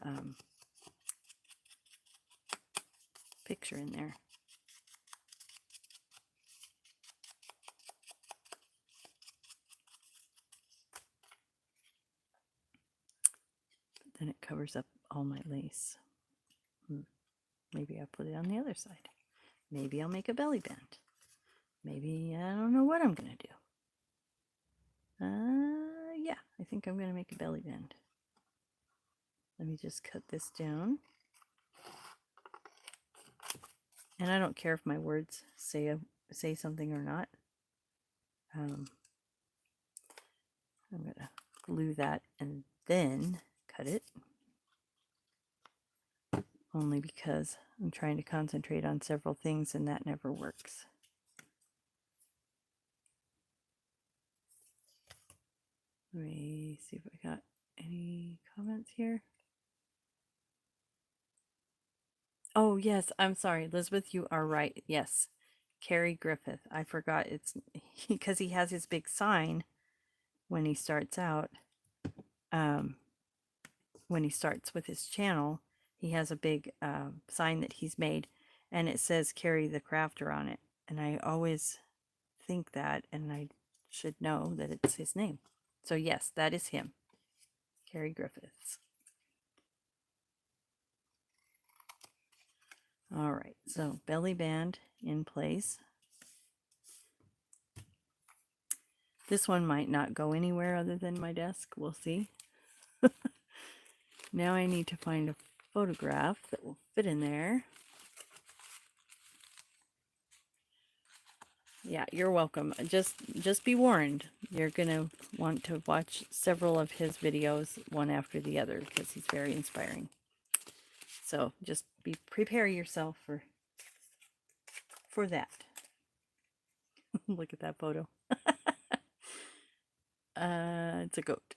picture in there. But then it covers up all my lace. Maybe I'll put it on the other side. Maybe I'll make a belly band. Maybe I don't know what I'm going to do. Yeah, I think I'm going to make a belly band. Let me just cut this down. And I don't care if my words say something or not. I'm going to glue that and then cut it. Only because I'm trying to concentrate on several things and that never works. Let me see if I got any comments here. Oh, yes, I'm sorry. Elizabeth, you are right. Yes, Cary Griffith. I forgot it's because he has his big sign when he starts out. Um, when he starts with his channel, he has a big sign that he's made, and it says Cary the Crafter on it. And I always think that, and I should know that it's his name. So yes, that is him, Cary Griffiths. All right, so belly band in place. This one might not go anywhere other than my desk. We'll see. Now I need to find a photograph that will fit in there. Yeah, you're welcome. Just be warned. You're going to want to watch several of his videos one after the other because he's very inspiring. So just prepare yourself for that. Look at that photo. It's a goat.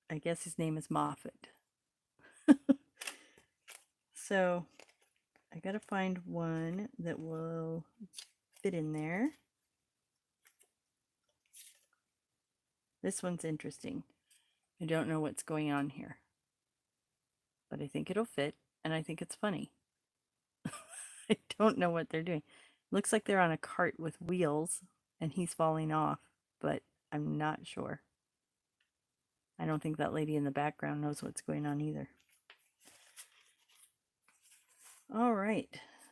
I guess his name is Moffat. So I got to find one that will fit in there. This one's interesting. I don't know what's going on here, but I think it'll fit, and I think it's funny. I don't know what they're doing. Looks like they're on a cart with wheels, and he's falling off, but I'm not sure. I don't think that lady in the background knows what's going on either. All right,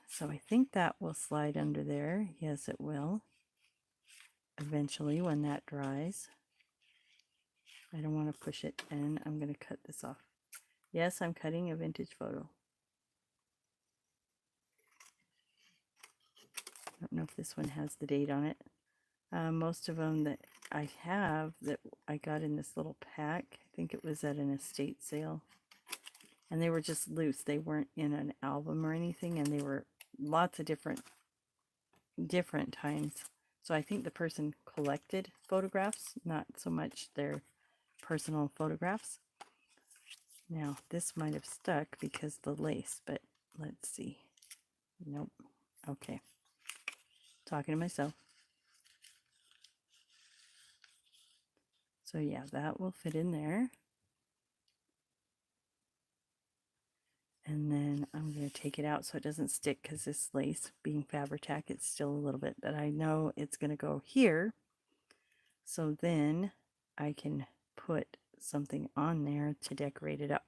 so I think that will slide under there. Yes, it will. Eventually, when that dries. I don't want to push it in. I'm going to cut this off. Yes, I'm cutting a vintage photo. I don't know if this one has the date on it. Most of them that I have that I got in this little pack, I think it was at an estate sale. And they were just loose. They weren't in an album or anything, and they were lots of different times. So I think the person collected photographs, not so much their personal photographs. Now, this might have stuck because the lace, but let's see. Nope. Okay. Talking to myself. So yeah, that will fit in there. And then I'm going to take it out so it doesn't stick because this lace being Fabri-Tac, it's still a little bit, but I know it's going to go here. So then I can put something on there to decorate it up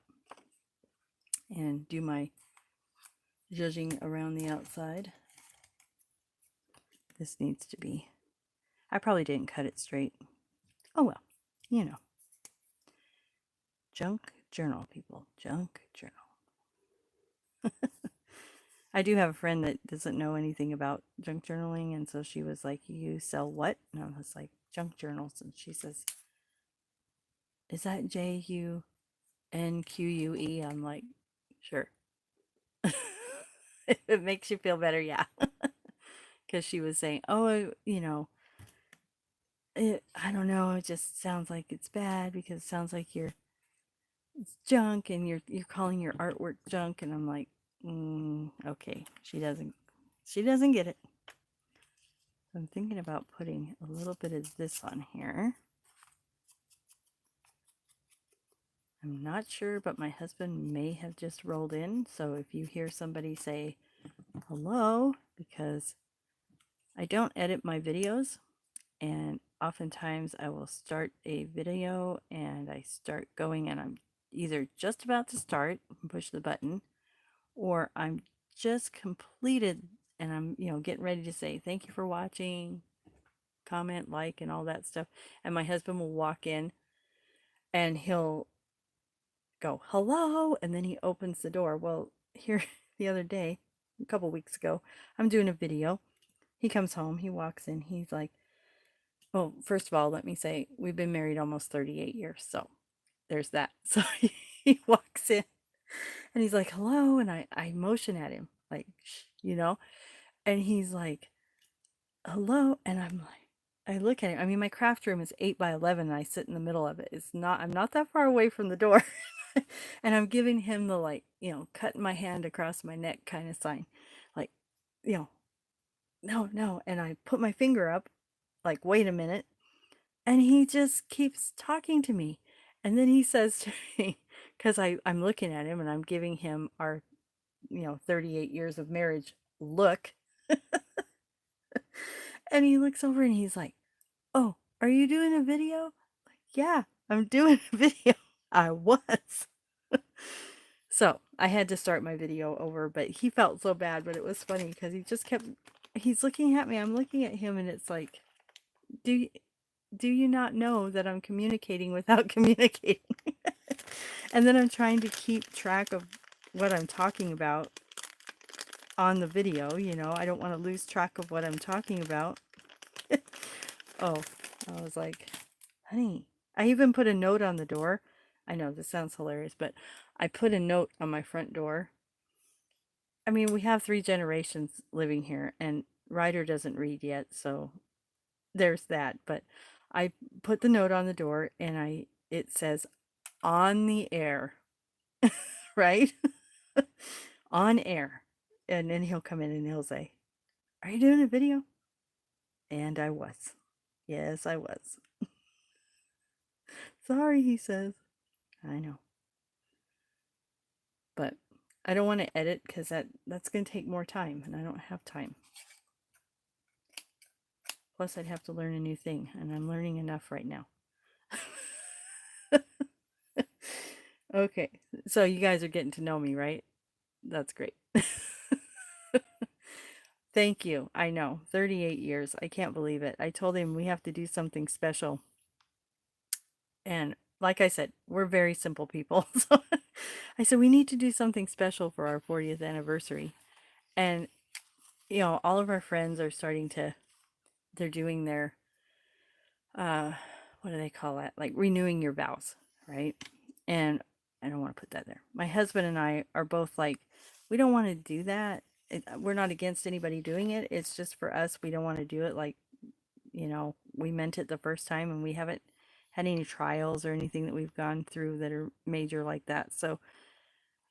and do my zhuzhing around the outside. This needs to be, I probably didn't cut it straight. Oh well, you know. Junk journal, people. Junk journal. I do have a friend that doesn't know anything about junk journaling, and so she was like, "You sell what?" And I was like, "Junk journals." And she says, "Is that JUNQUE?" I'm like, "Sure." If it makes you feel better, yeah. Because she was saying, "Oh, you know, I don't know. It just sounds like it's bad because it sounds like it's junk, and you're calling your artwork junk." And I'm like, "Okay." She doesn't get it. So I'm thinking about putting a little bit of this on here. I'm not sure, but my husband may have just rolled in. So if you hear somebody say hello, because I don't edit my videos, and oftentimes I will start a video and I start going and I'm either just about to start and push the button, or I'm just completed and I'm, getting ready to say thank you for watching, comment, like, and all that stuff. And my husband will walk in and he'll go, hello, and then he opens the door. Well, here the other day, a couple weeks ago. I'm doing a video. He comes home, he walks in, he's like, well, first of all, let me say, we've been married almost 38 years, so there's that. So he walks in and he's like, hello, and I motion at him, like, shh, and he's like, hello, and I'm like, I look at him. I mean, my craft room is 8 by 11 and I sit in the middle of it. I'm not that far away from the door. And I'm giving him the, like, cutting my hand across my neck kind of sign. Like, you know, no, no. And I put my finger up, like, wait a minute. And he just keeps talking to me. And then he says to me, because I'm looking at him and I'm giving him our, 38 years of marriage look. And he looks over and he's like, oh, are you doing a video? Like, yeah, I'm doing a video. I was. So I had to start my video over, but he felt so bad, but it was funny because he's looking at me, I'm looking at him, and it's like, do, do you not know that I'm communicating without communicating? And then I'm trying to keep track of what I'm talking about on the video, I don't want to lose track of what I'm talking about. Oh, I was like, honey, I even put a note on the door. I know this sounds hilarious, but I put a note on my front door. I mean, we have 3 generations living here, and Ryder doesn't read yet, so there's that. But I put the note on the door, and it says, on the air, right? On air. And then he'll come in and he'll say, are you doing a video? And I was. Yes, I was. Sorry, he says. I know. But I don't want to edit because that's going to take more time, and I don't have time. Plus, I'd have to learn a new thing, and I'm learning enough right now. Okay, so you guys are getting to know me, right? That's great. Thank you. I know, 38 years. I can't believe it. I told him we have to do something special. And like I said, we're very simple people. So I said, we need to do something special for our 40th anniversary. And, all of our friends are they're doing their, what do they call that? Like renewing your vows, right? And I don't want to put that there. My husband and I are both like, we don't want to do that. We're not against anybody doing it. It's just for us. We don't want to do it like, we meant it the first time, and we haven't had any trials or anything that we've gone through that are major like that. So,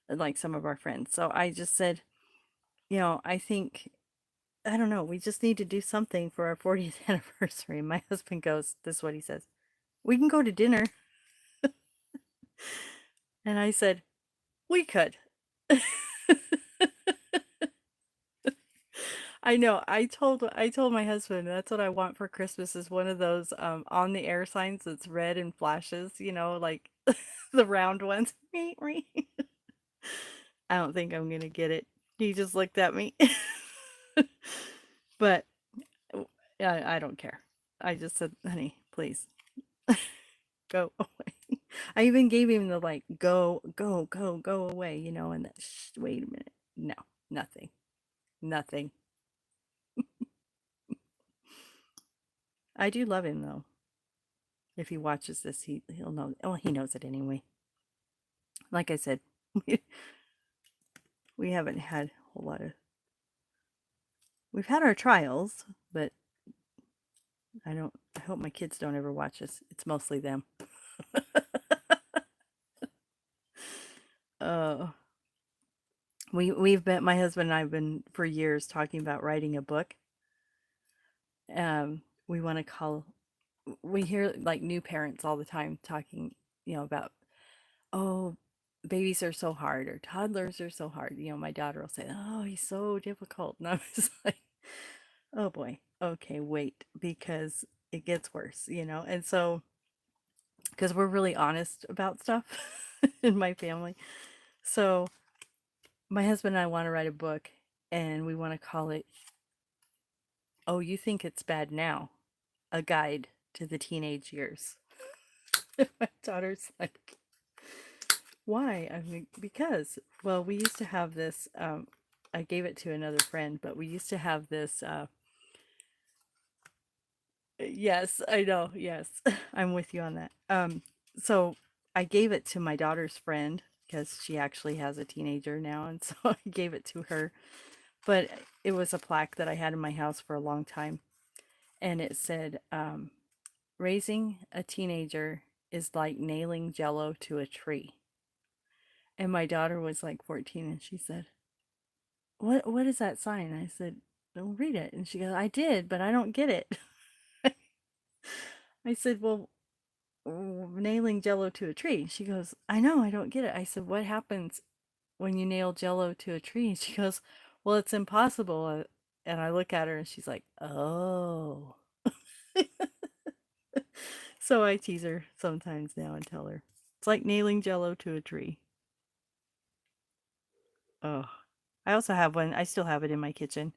like some of our friends. So I just said, I think, I don't know, we just need to do something for our 40th anniversary. And my husband goes, this is what he says, we can go to dinner. And I said, we could. I know. I told my husband that's what I want for Christmas is one of those on the air signs that's red and flashes, like the round ones. I don't think I'm gonna get it. He just looked at me. But I don't care. I just said, honey, please go away. I even gave him the like, go, go, go, go away, and that, wait a minute. No, nothing, nothing. I do love him though. If he watches this, he'll know. Well, he knows it anyway. Like I said, we haven't had a whole lot of. We've had our trials, but I hope my kids don't ever watch us. It's mostly them. uh, my husband and I've been for years talking about writing a book. We want to call. We hear like new parents all the time talking, about, oh, babies are so hard or toddlers are so hard. My daughter will say, oh, he's so difficult. And I was like, oh boy, okay, wait, because it gets worse, And so, because we're really honest about stuff in my family. So, my husband and I want to write a book, and we want to call it, oh, you think it's bad now? A guide to the teenage years. My daughter's like, why? I mean, because, well, we used to have this, I gave it to another friend, but we used to have this yes, I know. Yes. I'm with you on that. So I gave it to my daughter's friend because she actually has a teenager now, and so I gave it to her. But it was a plaque that I had in my house for a long time, and it said, "Raising a teenager is like nailing jello to a tree." And my daughter was like 14, and she said, What is that sign?" I said, "Don't read it." And she goes, "I did, but I don't get it." I said, "Well, nailing jello to a tree." She goes, "I know, I don't get it." I said, "What happens when you nail jello to a tree?" And she goes, "Well, it's impossible." And I look at her and she's like, "Oh." So I tease her sometimes now and tell her it's like nailing jello to a tree. Oh, I also have one. I still have it in my kitchen.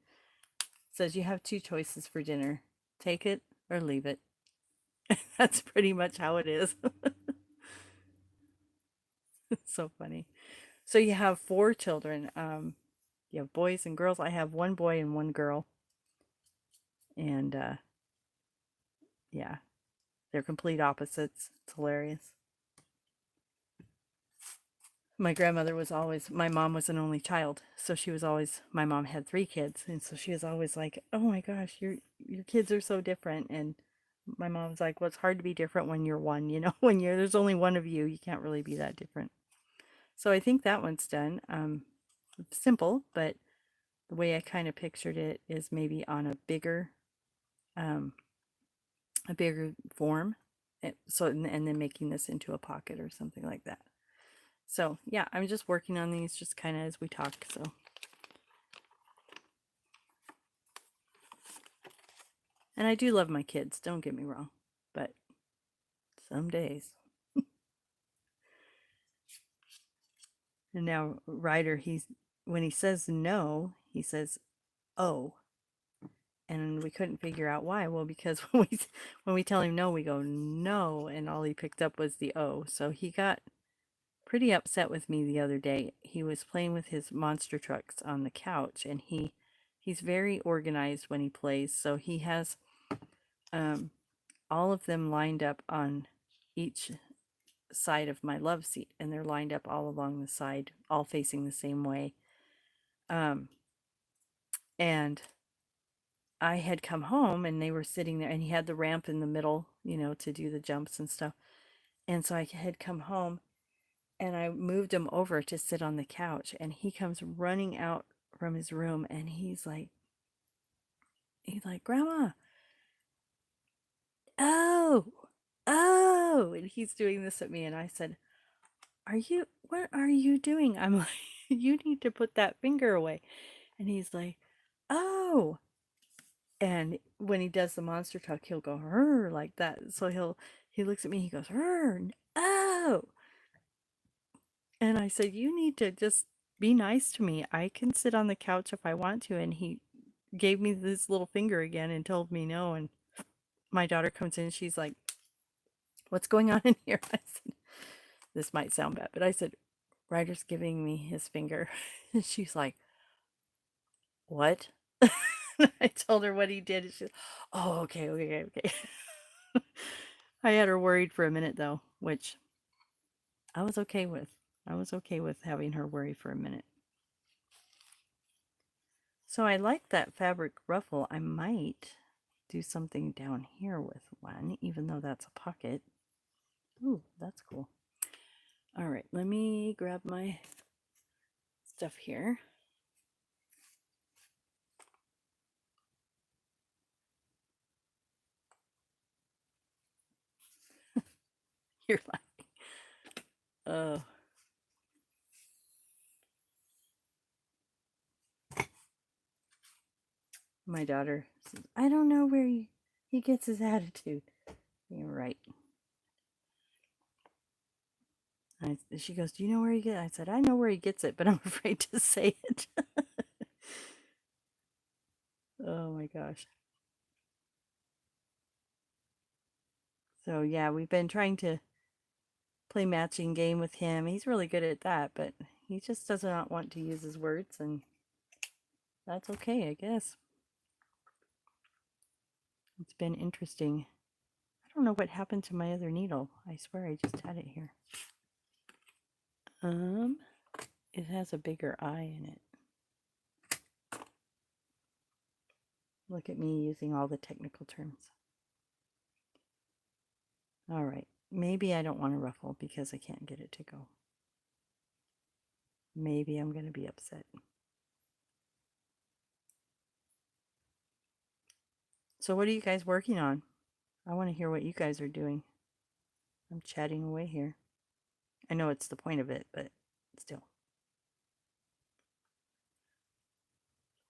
It says you have two choices for dinner: take it or leave it. That's pretty much how it is. It's so funny. So you have four children. You have boys and girls. I have one boy and one girl. And yeah, they're complete opposites. It's hilarious. My grandmother was always, my mom was an only child. So she was always, my mom had three kids. And so she was always like, "Oh my gosh, your kids are so different." And my mom was like, "Well, it's hard to be different when you're one, when there's only one of you, you can't really be that different." So I think that one's done. Simple, but the way I kind of pictured it is maybe on um, a bigger form. And then making this into a pocket or something like that. So yeah, I'm just working on these just kind of as we talk. So, and I do love my kids. Don't get me wrong, but some days. And now Ryder, when he says no, he says oh, and we couldn't figure out why. Well, because when we tell him no, we go no, and all he picked up was the O. So he got pretty upset with me the other day. He was playing with his monster trucks on the couch, and he's very organized when he plays. So he has um, all of them lined up on each side of my love seat, and they're lined up all along the side, all facing the same way. Um, and I had come home and they were sitting there, and he had the ramp in the middle, to do the jumps and stuff. And so I had come home and I moved him over to sit on the couch, and he comes running out from his room, and he's like, "Grandma, oh, oh," and he's doing this at me. And I said, what are you doing? I'm like, "You need to put that finger away." And he's like, "Oh." And when he does the monster truck, he'll go like that. So he looks at me, he goes, "Oh." And I said, "You need to just be nice to me. I can sit on the couch if I want to." And he gave me this little finger again and told me no. And my daughter comes in, she's like, "What's going on in here?" I said, this might sound bad, but I said, "Ryder's giving me his finger." And she's like, "What?" I told her what he did, and she's, "Oh, okay, okay, okay." I had her worried for a minute though, which I was okay with. I was okay with having her worry for a minute. So I like that fabric ruffle. I might do something down here with one, even though that's a pocket. Ooh, that's cool. All right, let me grab my stuff here. You're laughing. Oh. My daughter says, "I don't know where he gets his attitude." You're right. She goes, "Do you know where he gets it?" I said, "I know where he gets it, but I'm afraid to say it." Oh my gosh. So yeah, we've been trying to play matching game with him. He's really good at that, but he just does not want to use his words. And that's okay, I guess. It's been interesting. I don't know what happened to my other needle. I swear I just had it here. It has a bigger eye in it. Look at me using all the technical terms. All right. Maybe I don't want to ruffle because I can't get it to go. Maybe I'm going to be upset. So what are you guys working on? I want to hear what you guys are doing. I'm chatting away here. I know it's the point of it, but still.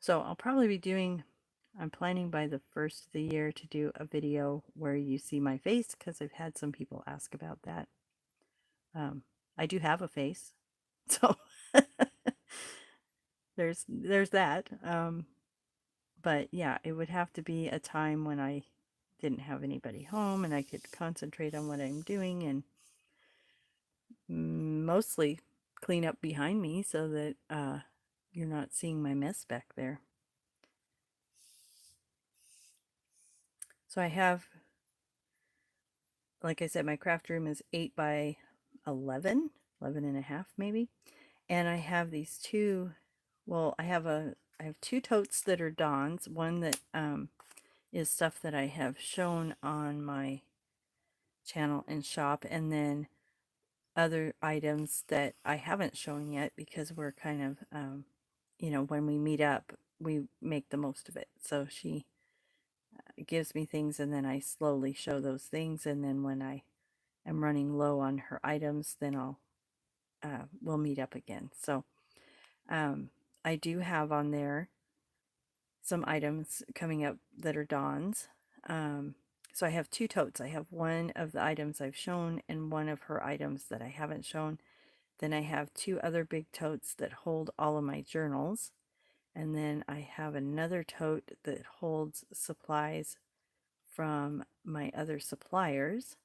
So I'll probably be doing, I'm planning by the first of the year to do a video where you see my face because I've had some people ask about that. I do have a face, so there's that. But yeah, it would have to be a time when I didn't have anybody home and I could concentrate on what I'm doing and mostly clean up behind me so that you're not seeing my mess back there. So I have, like I said, my craft room is 8 by 11, 11 and a half maybe. And I have these two, well, I have two totes that are Dawn's, one that is stuff that I have shown on my channel and shop, and then other items that I haven't shown yet because we're kind of, when we meet up, we make the most of it. So she gives me things and then I slowly show those things. And then when I am running low on her items, then we'll meet up again. So I do have on there some items coming up that are Dawn's. So I have two totes. I have one of the items I've shown and one of her items that I haven't shown. Then I have two other big totes that hold all of my journals. And then I have another tote that holds supplies from my other suppliers.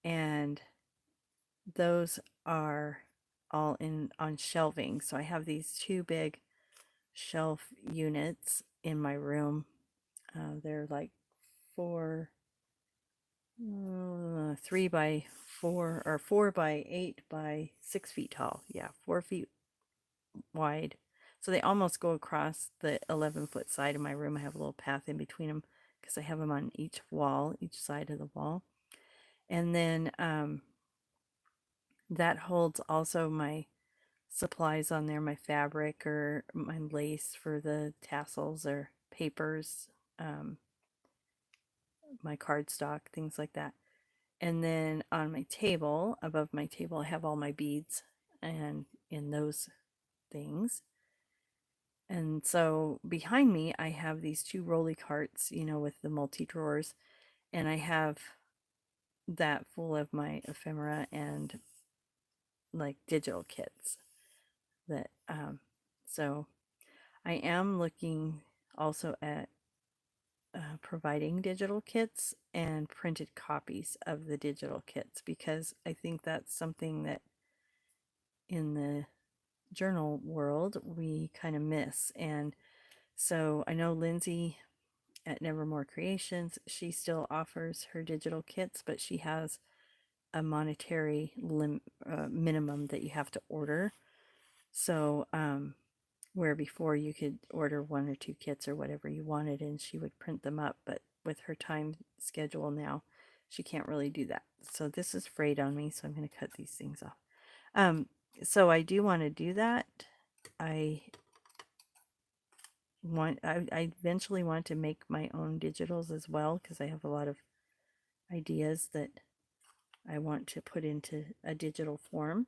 And those are all on shelving. So I have these two big shelf units in my room. They're like 3 by 4 or 4 by 8 by 6 feet tall. Yeah, 4 feet wide. So they almost go across the 11-foot side of my room. I have a little path in between them because I have them on each wall, each side of the wall. And then that holds also my supplies on there, my fabric or my lace for the tassels or papers, my cardstock, things like that. And then on my table, above my table, I have all my beads and in those things. And so behind me, I have these two rolly carts, with the multi drawers, and I have that full of my ephemera and like digital kits that, so I am looking also at providing digital kits and printed copies of the digital kits because I think that's something that in the journal world we kind of miss. And so I know Lindsay at Nevermore Creations, she still offers her digital kits, but she has a monetary minimum that you have to order. So where before you could order 1 or 2 kits or whatever you wanted and she would print them up, but with her time schedule now she can't really do that. So this is frayed on me, so I'm going to cut these things off. So I do want to do that. I eventually want to make my own digitals as well because I have a lot of ideas that I want to put into a digital form,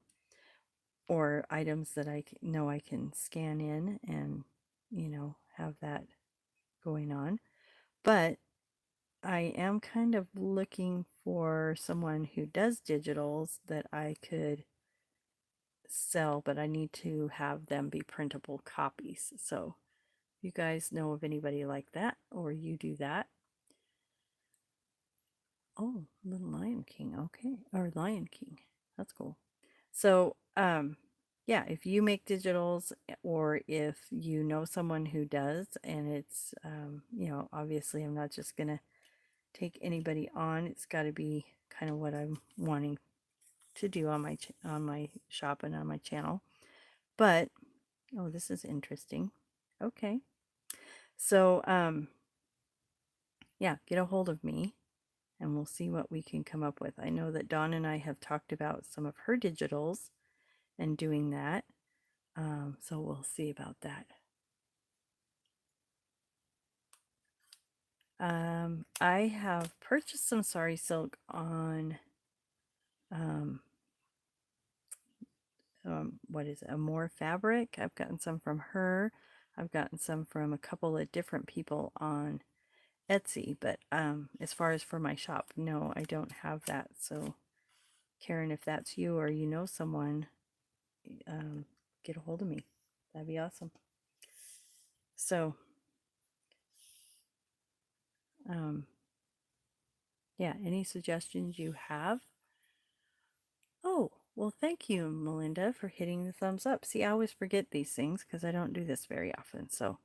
or items that I know I can scan in and have that going on. But I am kind of looking for someone who does digitals that I could sell, but I need to have them be printable copies. So if you guys know of anybody like that, or you do that. Oh, Little Lion King. Okay. Or Lion King. That's cool. So, yeah, if you make digitals or if you know someone who does, and it's, obviously I'm not just going to take anybody on. It's got to be kind of what I'm wanting to do on on my shop and on my channel. But oh, this is interesting. Okay. So, yeah, get a hold of me and we'll see what we can come up with. I know that Dawn and I have talked about some of her digitals and doing that. So we'll see about that. I have purchased some sari silk on, um, what is it, Amore Fabric. I've gotten some from her. I've gotten some from a couple of different people on Etsy, but as far as for my shop, no, I don't have that. So Karen, if that's you or you know someone, um, get a hold of me. That'd be awesome. So, um, yeah, any suggestions you have? Oh, well, thank you, Melinda, for hitting the thumbs up. See, I always forget these things because I don't do this very often. So,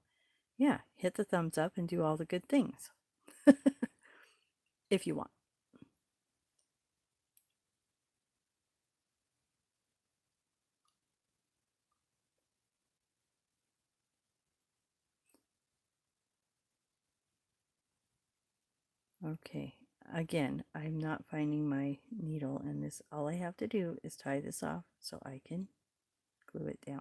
yeah, hit the thumbs up and do all the good things if you want. Okay, again, I'm not finding my needle, and this all I have to do is tie this off so I can glue it down.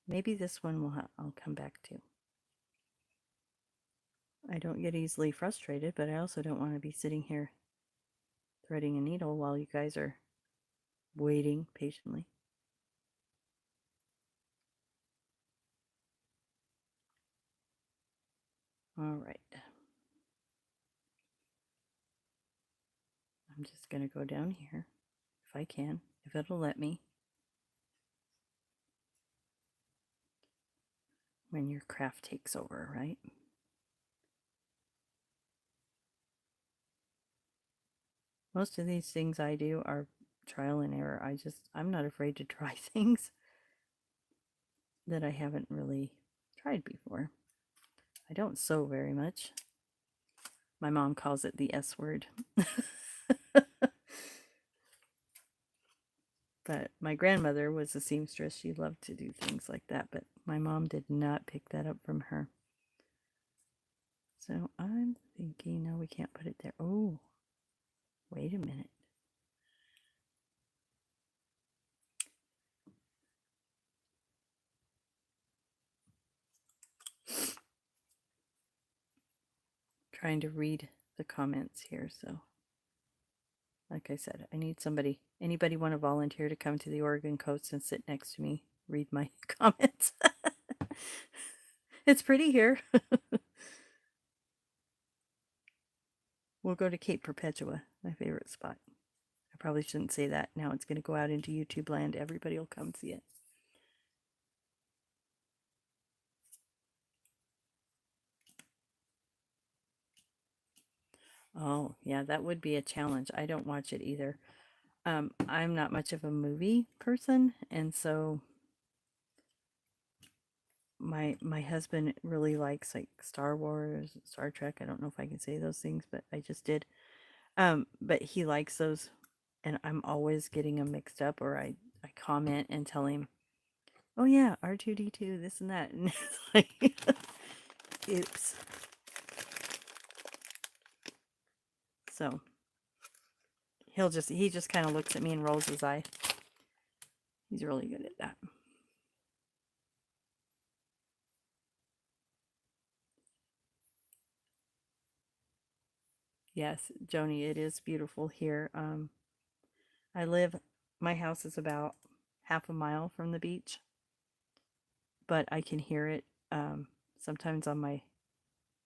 Maybe this one I'll come back to. I don't get easily frustrated, but I also don't want to be sitting here threading a needle while you guys are waiting patiently. All right. I'm just going to go down here if I can, if it'll let me. When your craft takes over, right? Most of these things I do are trial and error. I'm not afraid to try things that I haven't really tried before. I don't sew very much. My mom calls it the S word. But my grandmother was a seamstress. She loved to do things like that, but my mom did not pick that up from her. So I'm thinking, no, we can't put it there. Oh, wait a minute. Trying to read the comments here, so like I said, I need somebody. Anybody want to volunteer to come to the Oregon coast and sit next to me, read my comments? It's pretty here. We'll go to Cape Perpetua, my favorite spot. I probably shouldn't say that. Now it's going to go out into YouTube land. Everybody will come see it. Oh, yeah, that would be a challenge. I don't watch it either. I'm not much of a movie person, and so my husband really likes like Star Wars, Star Trek. I don't know if I can say those things, but I just did. But he likes those, and I'm always getting them mixed up, or I comment and tell him, "Oh yeah, R2D2, this and that," and it's like, oops. So he just kind of looks at me and rolls his eye. He's really good at that. Yes, Joni, it is beautiful here. I live, my house is about half a mile from the beach, but I can hear it. Sometimes on my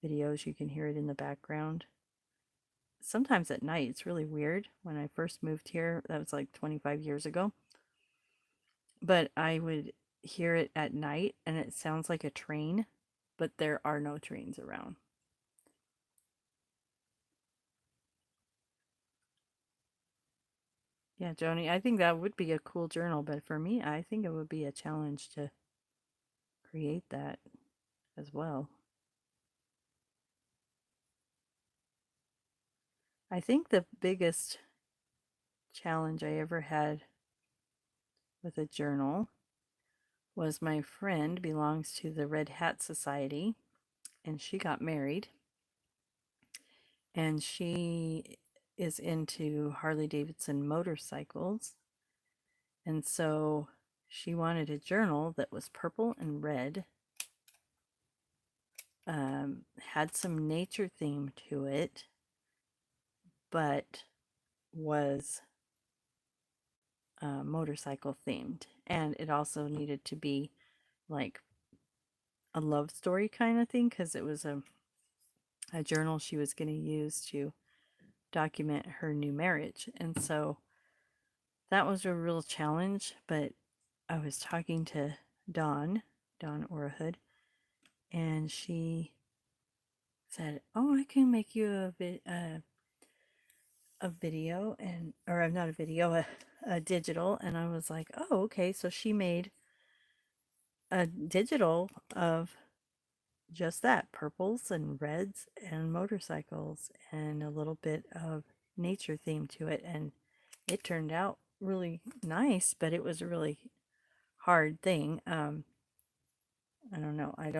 videos, you can hear it in the background. Sometimes at night, it's really weird. When I first moved here, that was like 25 years ago, but I would hear it at night and it sounds like a train, but there are no trains around. Yeah, Joni, I think that would be a cool journal, but for me, I think it would be a challenge to create that as well. I think the biggest challenge I ever had with a journal was my friend belongs to the Red Hat Society, and she got married, and she is into Harley Davidson motorcycles. And so she wanted a journal that was purple and red, had some nature theme to it, but was motorcycle themed. And it also needed to be like a love story kind of thing because it was a journal she was going to use to document her new marriage. And so that was a real challenge. But I was talking to Dawn Orahood, and she said, "Oh, I can make you a video and or not a video, a digital." And I was like, "Oh, okay." So she made a digital of just that, purples and reds and motorcycles and a little bit of nature theme to it, and it turned out really nice, but it was a really hard thing. I don't know. I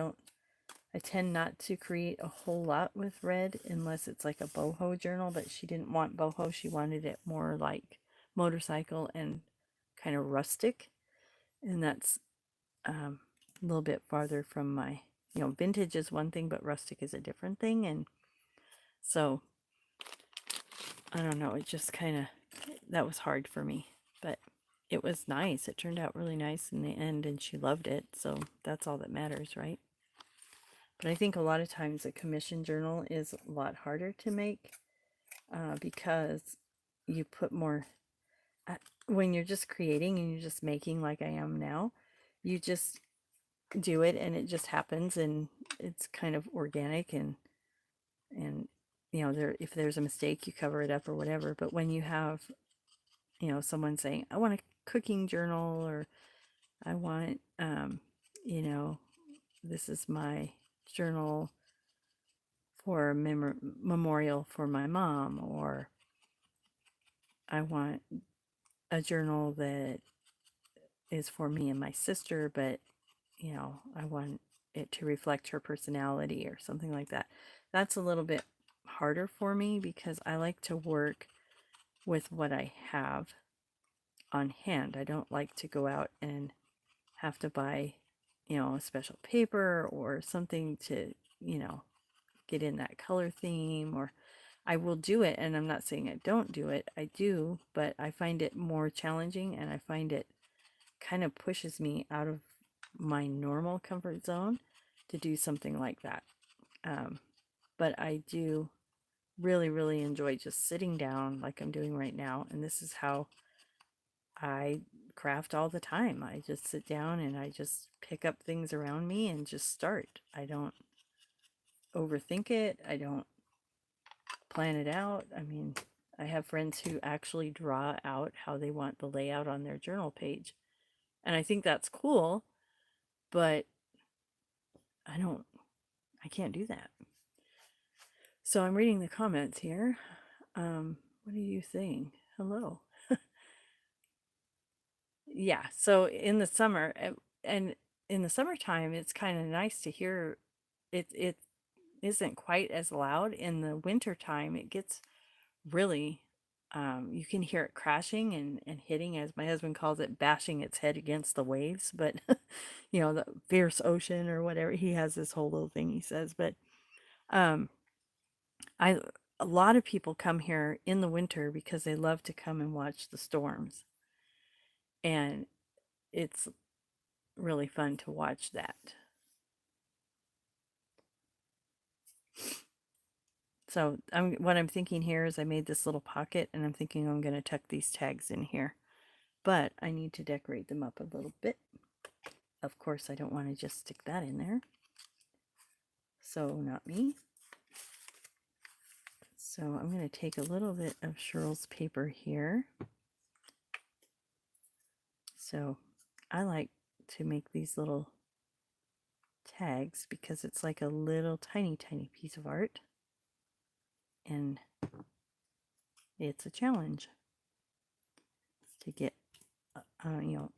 tend not to create a whole lot with red unless it's like a boho journal, but she didn't want boho. She wanted it more like motorcycle and kind of rustic. And that's a little bit farther from my, vintage is one thing, but rustic is a different thing. And so I don't know. It just kind of, that was hard for me, but it was nice. It turned out really nice in the end, and she loved it. So that's all that matters, right? But I think a lot of times a commission journal is a lot harder to make because you put more, uh, when you're just creating and you're just making like I am now, you just do it and it just happens and it's kind of organic and there, if there's a mistake you cover it up or whatever. But when you have someone saying, I want a cooking journal, or I want you know this is my journal for a memorial for my mom, or I want a journal that is for me and my sister, but I want it to reflect her personality or something like that. That's a little bit harder for me because I like to work with what I have on hand. I don't like to go out and have to buy, a special paper or something to, get in that color theme. Or I will do it, and I'm not saying I don't do it. I do, but I find it more challenging, and I find it kind of pushes me out of my normal comfort zone to do something like that. But I do really, really enjoy just sitting down like I'm doing right now. And this is how I craft all the time. I just sit down and I just pick up things around me and just start. I don't overthink it. I don't plan it out. I mean, I have friends who actually draw out how they want the layout on their journal page. And I think that's cool, but I don't, I can't do that. So I'm reading the comments here. What are you saying? Hello. Yeah. So in the summer, and in the summertime, it's kind of nice to hear it. It isn't quite as loud. In the winter time, it gets really, you can hear it crashing and hitting, as my husband calls it, bashing its head against the waves. But, the fierce ocean or whatever, he has this whole little thing he says. But um, I, a lot of people come here in the winter because they love to come and watch the storms. And it's really fun to watch that. So what I'm thinking here is I made this little pocket, and I'm thinking I'm going to tuck these tags in here. But I need to decorate them up a little bit. Of course, I don't want to just stick that in there. So not me. So I'm going to take a little bit of Sheryl's paper here, So I like to make these little tags because it's like a little tiny piece of art, and it's a challenge to get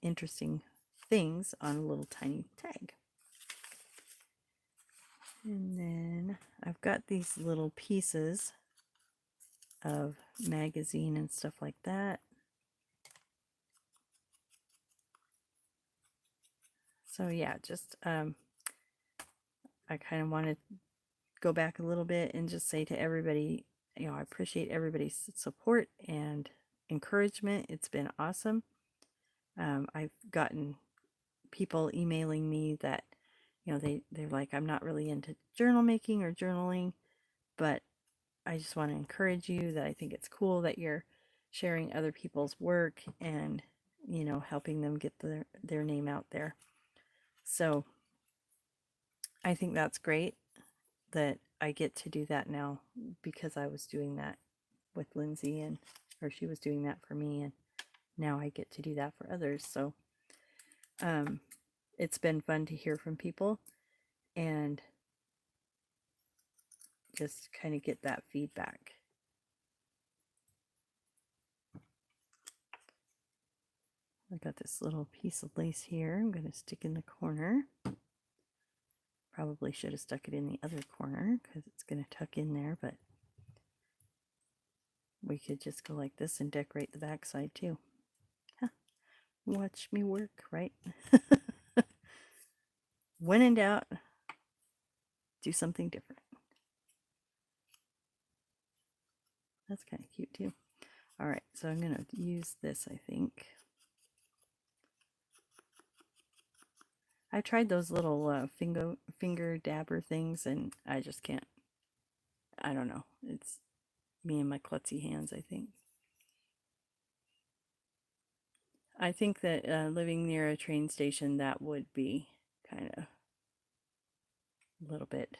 interesting things on a little tiny tag. And then I've got these little pieces of magazine and stuff like that. So yeah, just I kind of want to go back a little bit and just say to everybody, I appreciate everybody's support and encouragement. It's been awesome. I've gotten people emailing me that, they're like, I'm not really into journal making or journaling, but I just want to encourage you that I think it's cool that you're sharing other people's work and, helping them get their name out there. So I think that's great that I get to do that now, because I was doing that with Lindsay, or she was doing that for me, and now I get to do that for others. So it's been fun to hear from people and just kind of get that feedback. I got this little piece of lace here I'm going to stick in the corner. Probably should have stuck it in the other corner because it's going to tuck in there, but we could just go like this and decorate the back side too. Huh. Watch me work, right? When in doubt, do something different. That's kind of cute too. All right, so I'm going to use this, I think. I tried those little finger dabber things, and I just can't. I don't know. It's me and my klutzy hands, I think. I think that living near a train station, that would be kind of a little bit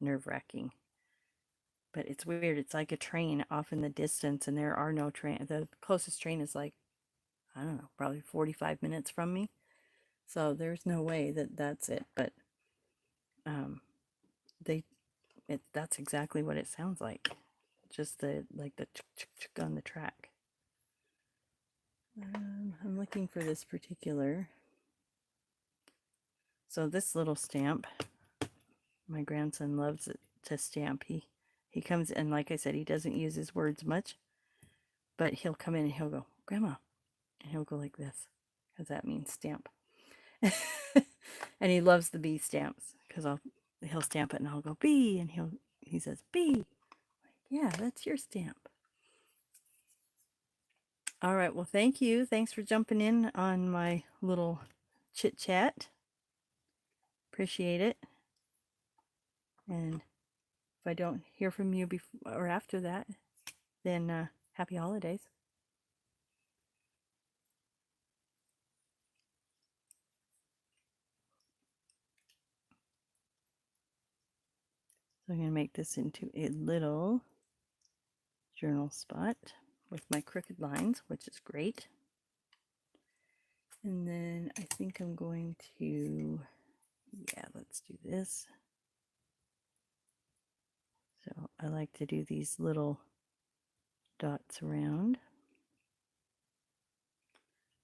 nerve-wracking. But it's weird. It's like a train off in the distance, and there are no train. The closest train is like, I don't know, probably 45 minutes from me. So there's no way that that's it. But that's exactly what it sounds like. Just the tuk on the track. I'm looking for this particular. So this little stamp, my grandson loves it to stamp. He comes in, like I said, he doesn't use his words much, but he'll come in and he'll go, Grandma, and he'll go like this, because that means stamp. And he loves the bee stamps, because he'll stamp it and I'll go bee, and he says bee. Yeah, that's your stamp. All right, well, thank you. Thanks for jumping in on my little chit chat. Appreciate it. And if I don't hear from you before or after that, then happy holidays. So I'm going to make this into a little journal spot with my crooked lines, which is great. And then I think I'm going to, let's do this. So I like to do these little dots around.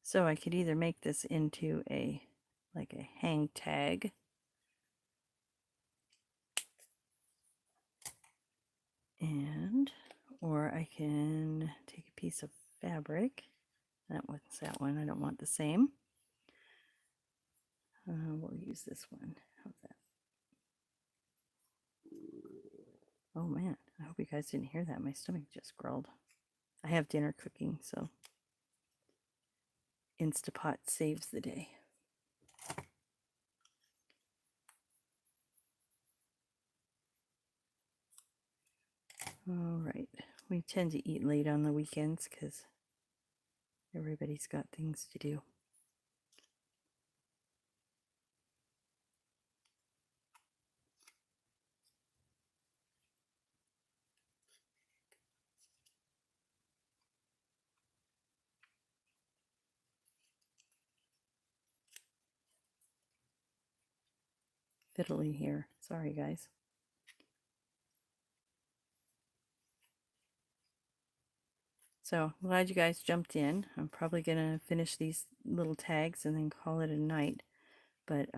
So I could either make this into a hang tag, or I can take a piece of fabric. What's that one? I don't want the same. We'll use this one. How's that? Oh man, I hope you guys didn't hear that. My stomach just growled. I have dinner cooking, so Instapot saves the day. All right, we tend to eat late on the weekends because everybody's got things to do. fiddly here. Sorry, guys. So I'm glad you guys jumped in. I'm probably going to finish these little tags and then call it a night. But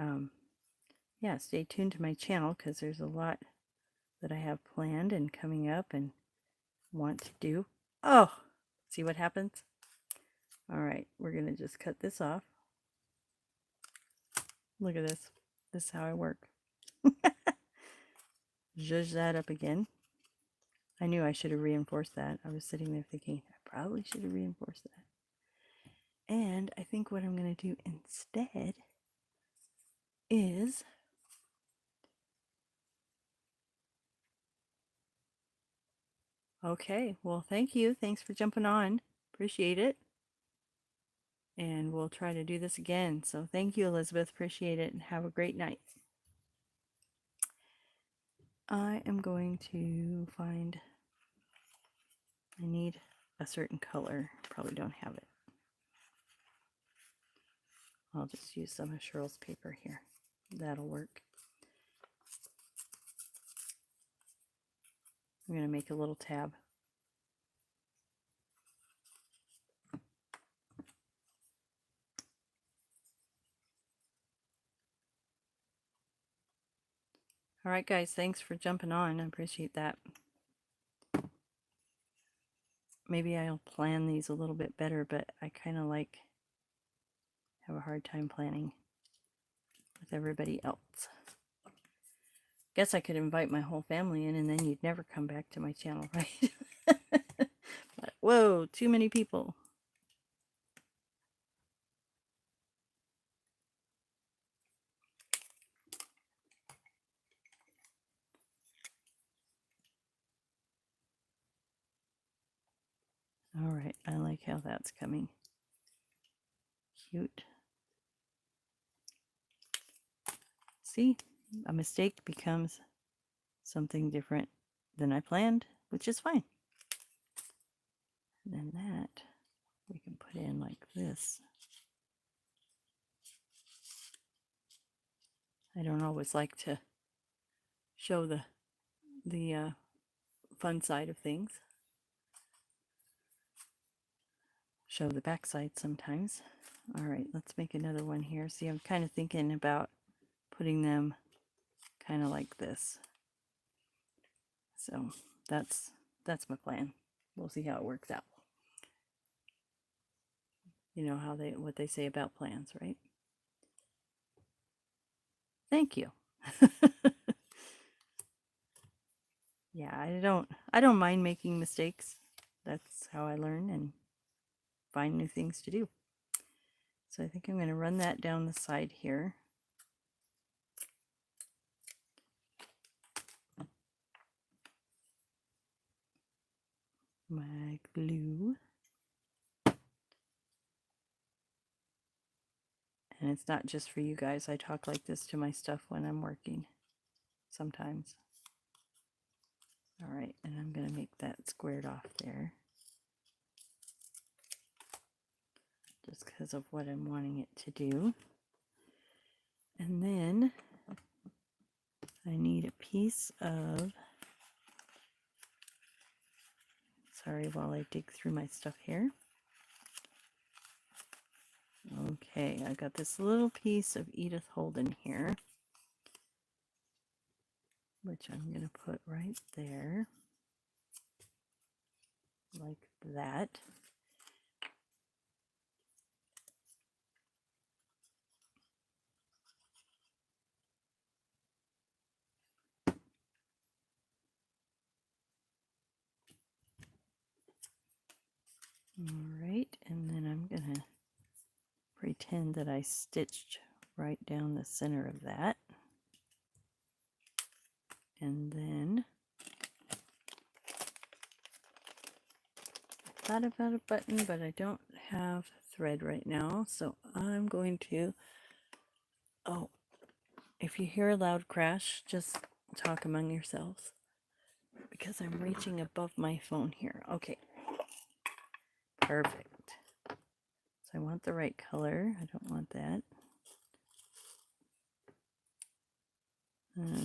yeah, stay tuned to my channel because there's a lot that I have planned and coming up and want to do. Oh, see what happens? All right, we're going to just cut this off. Look at this. This is how I work. Zhuzh that up again. I knew I should have reinforced that. I was sitting there thinking, I probably should have reinforced that. And I think what I'm going to do instead is okay, well, thank you. Thanks for jumping on. Appreciate it. And we'll try to do this again. So thank you, Elizabeth. Appreciate it. And have a great night. I am going to find, I need a certain color. Probably don't have it. I'll just use some of Cheryl's paper here. That'll work. I'm going to make a little tab. All right, guys, thanks for jumping on. I appreciate that. Maybe I'll plan these a little bit better, but I kind of have a hard time planning with everybody else. Guess I could invite my whole family in and then you'd never come back to my channel, right? But, whoa, too many people. All right, I like how that's coming. Cute. See, a mistake becomes something different than I planned, which is fine. And then that we can put in like this. I don't always like to show the fun side of things. Show the back side sometimes. All right, let's make another one here. See, I'm kind of thinking about putting them kind of like this. So that's my plan. We'll see how it works out. You know how what they say about plans, right? Thank you. Yeah, I don't mind making mistakes. That's how I learn and find new things to do. So I think I'm going to run that down the side here. My glue. And it's not just for you guys. I talk like this to my stuff when I'm working sometimes. All right, and I'm going to make that squared off there. Just because of what I'm wanting it to do. And then I need a piece of, sorry while I dig through my stuff here. Okay, I got this little piece of Edith Holden here, which I'm going to put right there, like that. All right, and then I'm going to pretend that I stitched right down the center of that. And then I thought about a button, but I don't have thread right now, so I'm going to, oh, if you hear a loud crash, just talk among yourselves because I'm reaching above my phone here. Okay, perfect. So I want the right color. I don't want that.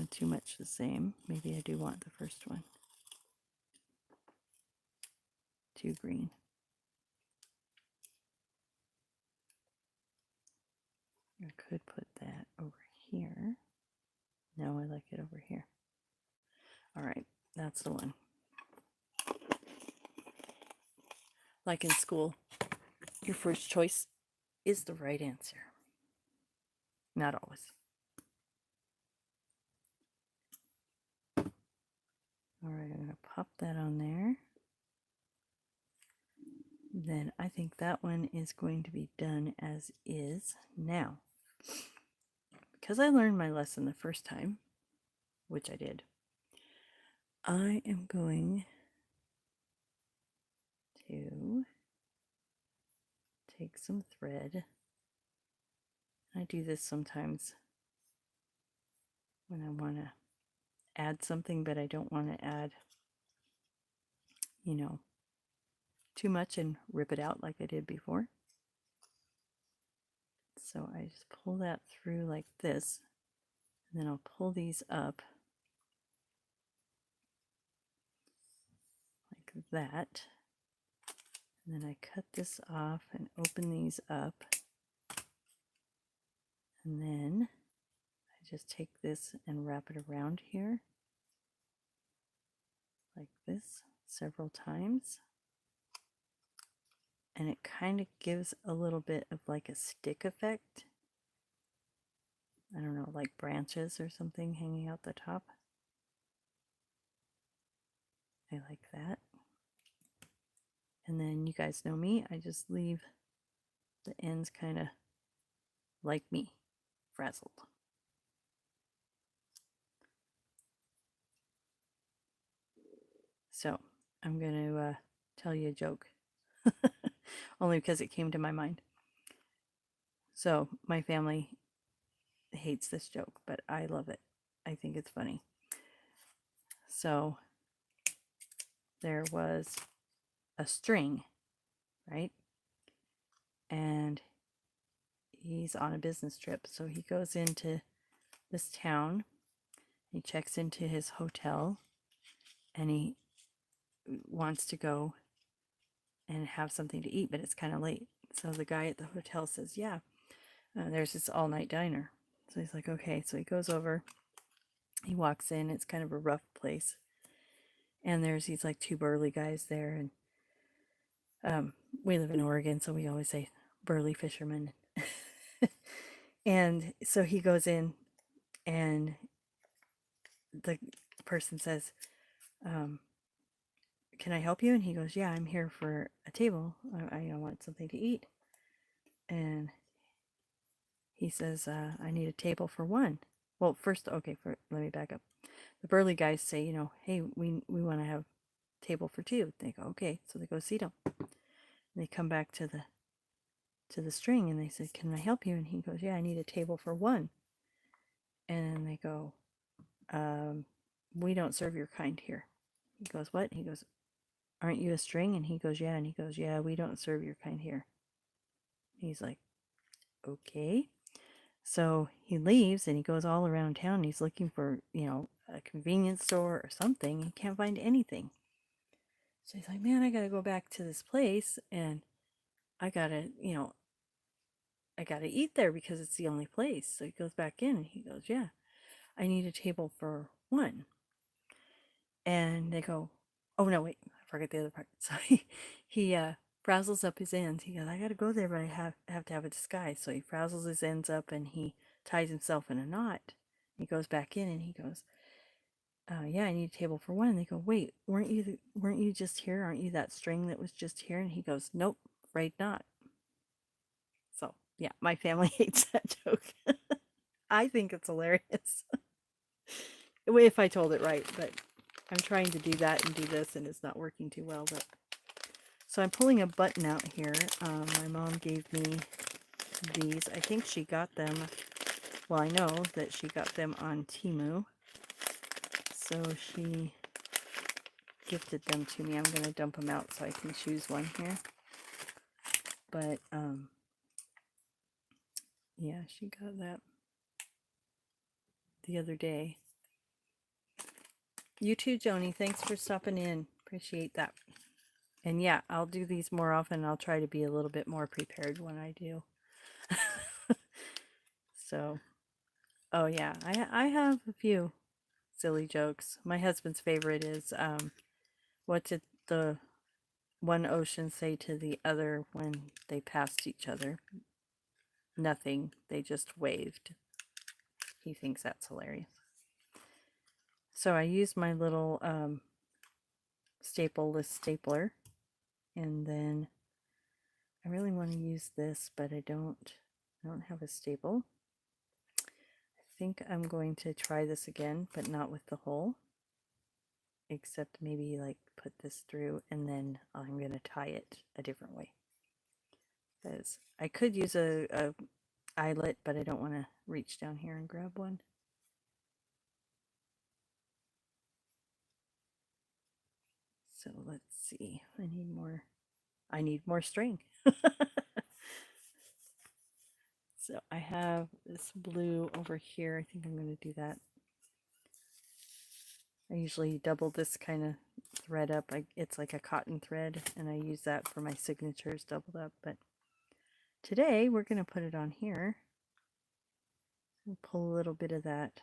Too much the same. Maybe I do want the first one. Too green. I could put that over here. No, I like it over here. All right, that's the one. Like in school, your first choice is the right answer. Not always. All right, I'm going to pop that on there. Then I think that one is going to be done as is. Now, because I learned my lesson the first time, which I did, I am going to take some thread. I do this sometimes when I want to add something, but I don't want to add, too much and rip it out like I did before. So I just pull that through like this, and then I'll pull these up like that. And then I cut this off and open these up. And then I just take this and wrap it around here like this several times. And it kind of gives a little bit of like a stick effect. I don't know, like branches or something hanging out the top. I like that. And then you guys know me, I just leave the ends kind of like me, frazzled. So I'm going to tell you a joke, only because it came to my mind. So my family hates this joke, but I love it. I think it's funny. So there was a string, right? And he's on a business trip. So he goes into this town, he checks into his hotel, and he wants to go and have something to eat, but it's kind of late. So the guy at the hotel says, yeah, there's this all-night diner. So he's like, okay. So he goes over, he walks in, it's kind of a rough place. And there's these like two burly guys there. And we live in Oregon, so we always say burly fishermen. And so he goes in, and the person says, can I help you? And he goes, yeah, I'm here for a table. I want something to eat. And he says, I need a table for one. Well, first, okay, let me back up. The burly guys say, hey, we want to have a table for two. They go, okay. So they go seat them. And they come back to the string, and they said, can I help you? And he goes, yeah, I need a table for one. And they go, we don't serve your kind here. He goes, what? He goes, aren't you a string? And he goes, yeah. And he goes, yeah, we don't serve your kind here. He's like, okay. So he leaves, and he goes all around town, and he's looking for, a convenience store or something. He can't find anything. So he's like, man, I got to go back to this place, and I got to, I got to eat there because it's the only place. So he goes back in, and he goes, yeah, I need a table for one. And they go, oh, no, wait, I forgot the other part. So he frazzles up his ends. He goes, I got to go there, but I have to have a disguise. So he frazzles his ends up, and he ties himself in a knot. He goes back in, and he goes, yeah, I need a table for one. And they go, wait, weren't you just here? Aren't you that string that was just here? And he goes, nope, afraid not. So yeah, my family hates that joke. I think it's hilarious. If I told it right, but I'm trying to do that and do this, and it's not working too well. But so I'm pulling a button out here. My mom gave me these. I think she got them. Well, I know that she got them on Temu. So she gifted them to me. I'm going to dump them out so I can choose one here. But yeah, she got that. the other day. You too, Joni. Thanks for stopping in. Appreciate that. And yeah, I'll do these more often. I'll try to be a little bit more prepared when I do. So, oh yeah, I have a few silly jokes. My husband's favorite is what did the one ocean say to the other when they passed each other? Nothing. They just waved. He thinks that's hilarious. So I used my little stapleless stapler, and then I really want to use this, but I don't have a staple. I think I'm going to try this again, but not with the hole, except maybe like put this through, and then I'm going to tie it a different way. Because I could use a eyelet, but I don't want to reach down here and grab one. So let's see. I need more string. So I have this blue over here. I think I'm going to do that. I usually double this kind of thread up. It's like a cotton thread, and I use that for my signatures doubled up. But today we're going to put it on here. We'll pull a little bit of that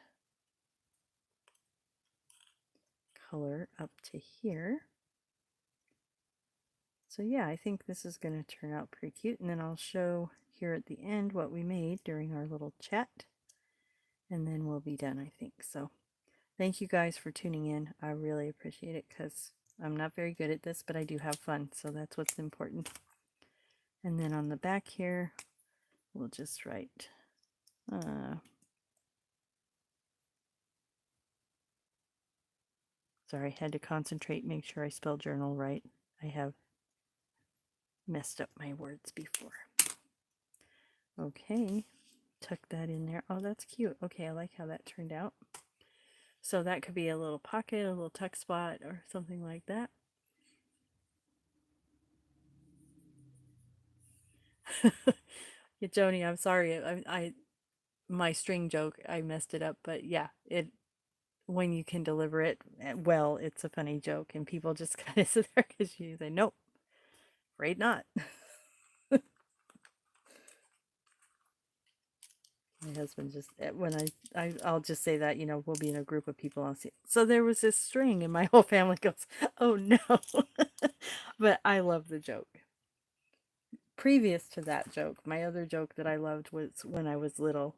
color up to here. So yeah, I think this is going to turn out pretty cute. And then I'll show here at the end what we made during our little chat. And then we'll be done, I think. So thank you guys for tuning in. I really appreciate it because I'm not very good at this, but I do have fun. So that's what's important. And then on the back here, we'll just write sorry, I had to concentrate, make sure I spell journal right. I have messed up my words before. Okay, tuck that in there. Oh, that's cute. Okay, I like how that turned out. So that could be a little pocket, a little tuck spot, or something like that. Yeah, Joni, I'm sorry. I my string joke, I messed it up, but yeah, it when you can deliver it well, it's a funny joke, and people just kind of sit there because you say, "Nope, afraid not." My husband just when I'll just say that, we'll be in a group of people. I'll see. So there was this string, and my whole family goes, "Oh no!" But I love the joke. Previous to that joke, my other joke that I loved was when I was little.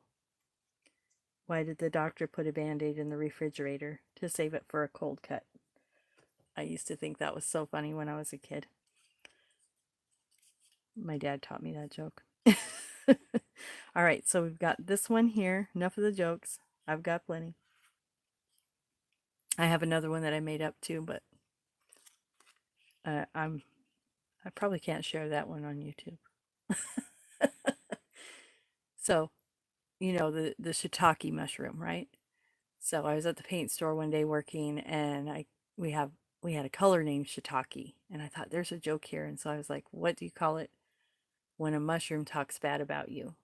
Why did the doctor put a Band-Aid in the refrigerator? To save it for a cold cut. I used to think that was so funny when I was a kid. My dad taught me that joke. All right, so we've got this one here. Enough of the jokes. I've got plenty. I have another one that I made up too, but I probably can't share that one on YouTube. So, the shiitake mushroom, right? So I was at the paint store one day working, and we have we had a color named shiitake, and I thought there's a joke here, and so I was like, "What do you call it when a mushroom talks bad about you?"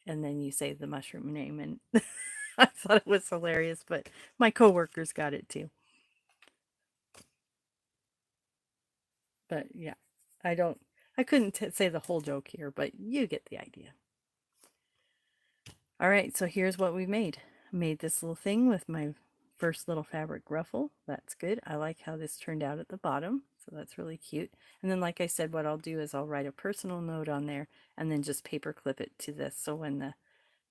And then you say the mushroom name, and I thought it was hilarious, but my coworkers got it too. But yeah, I couldn't say the whole joke here, but you get the idea. All right, so here's what we made. I made this little thing with my first little fabric ruffle. That's good. I like how this turned out at the bottom, so that's really cute. And then, like I said, what I'll do is I'll write a personal note on there and then just paper clip it to this, so when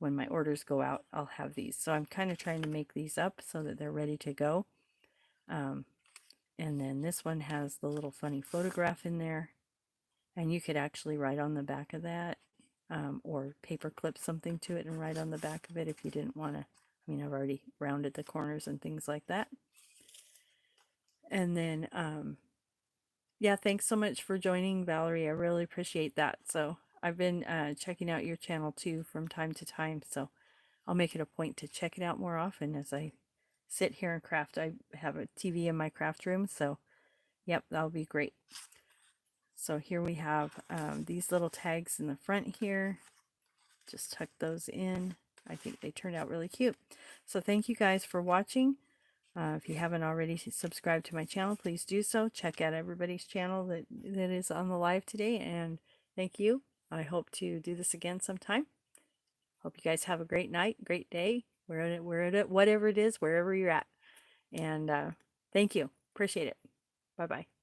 my orders go out, I'll have these. So I'm kind of trying to make these up so that they're ready to go. And then this one has the little funny photograph in there, and you could actually write on the back of that, or paper clip something to it and write on the back of it if you didn't want to. I mean, I've already rounded the corners and things like that. And then, yeah, thanks so much for joining, Valerie. I really appreciate that. So I've been checking out your channel too from time to time. So I'll make it a point to check it out more often as I sit here and craft. I have a TV in my craft room. So, yep, that'll be great. So here we have these little tags in the front here. Just tuck those in. I think they turned out really cute. So thank you guys for watching. If you haven't already subscribed to my channel, please do so. Check out everybody's channel that is on the live today, and thank you. I hope to do this again sometime. Hope you guys have a great night, great day, whatever it is, wherever you're at. And thank you. Appreciate it. Bye bye.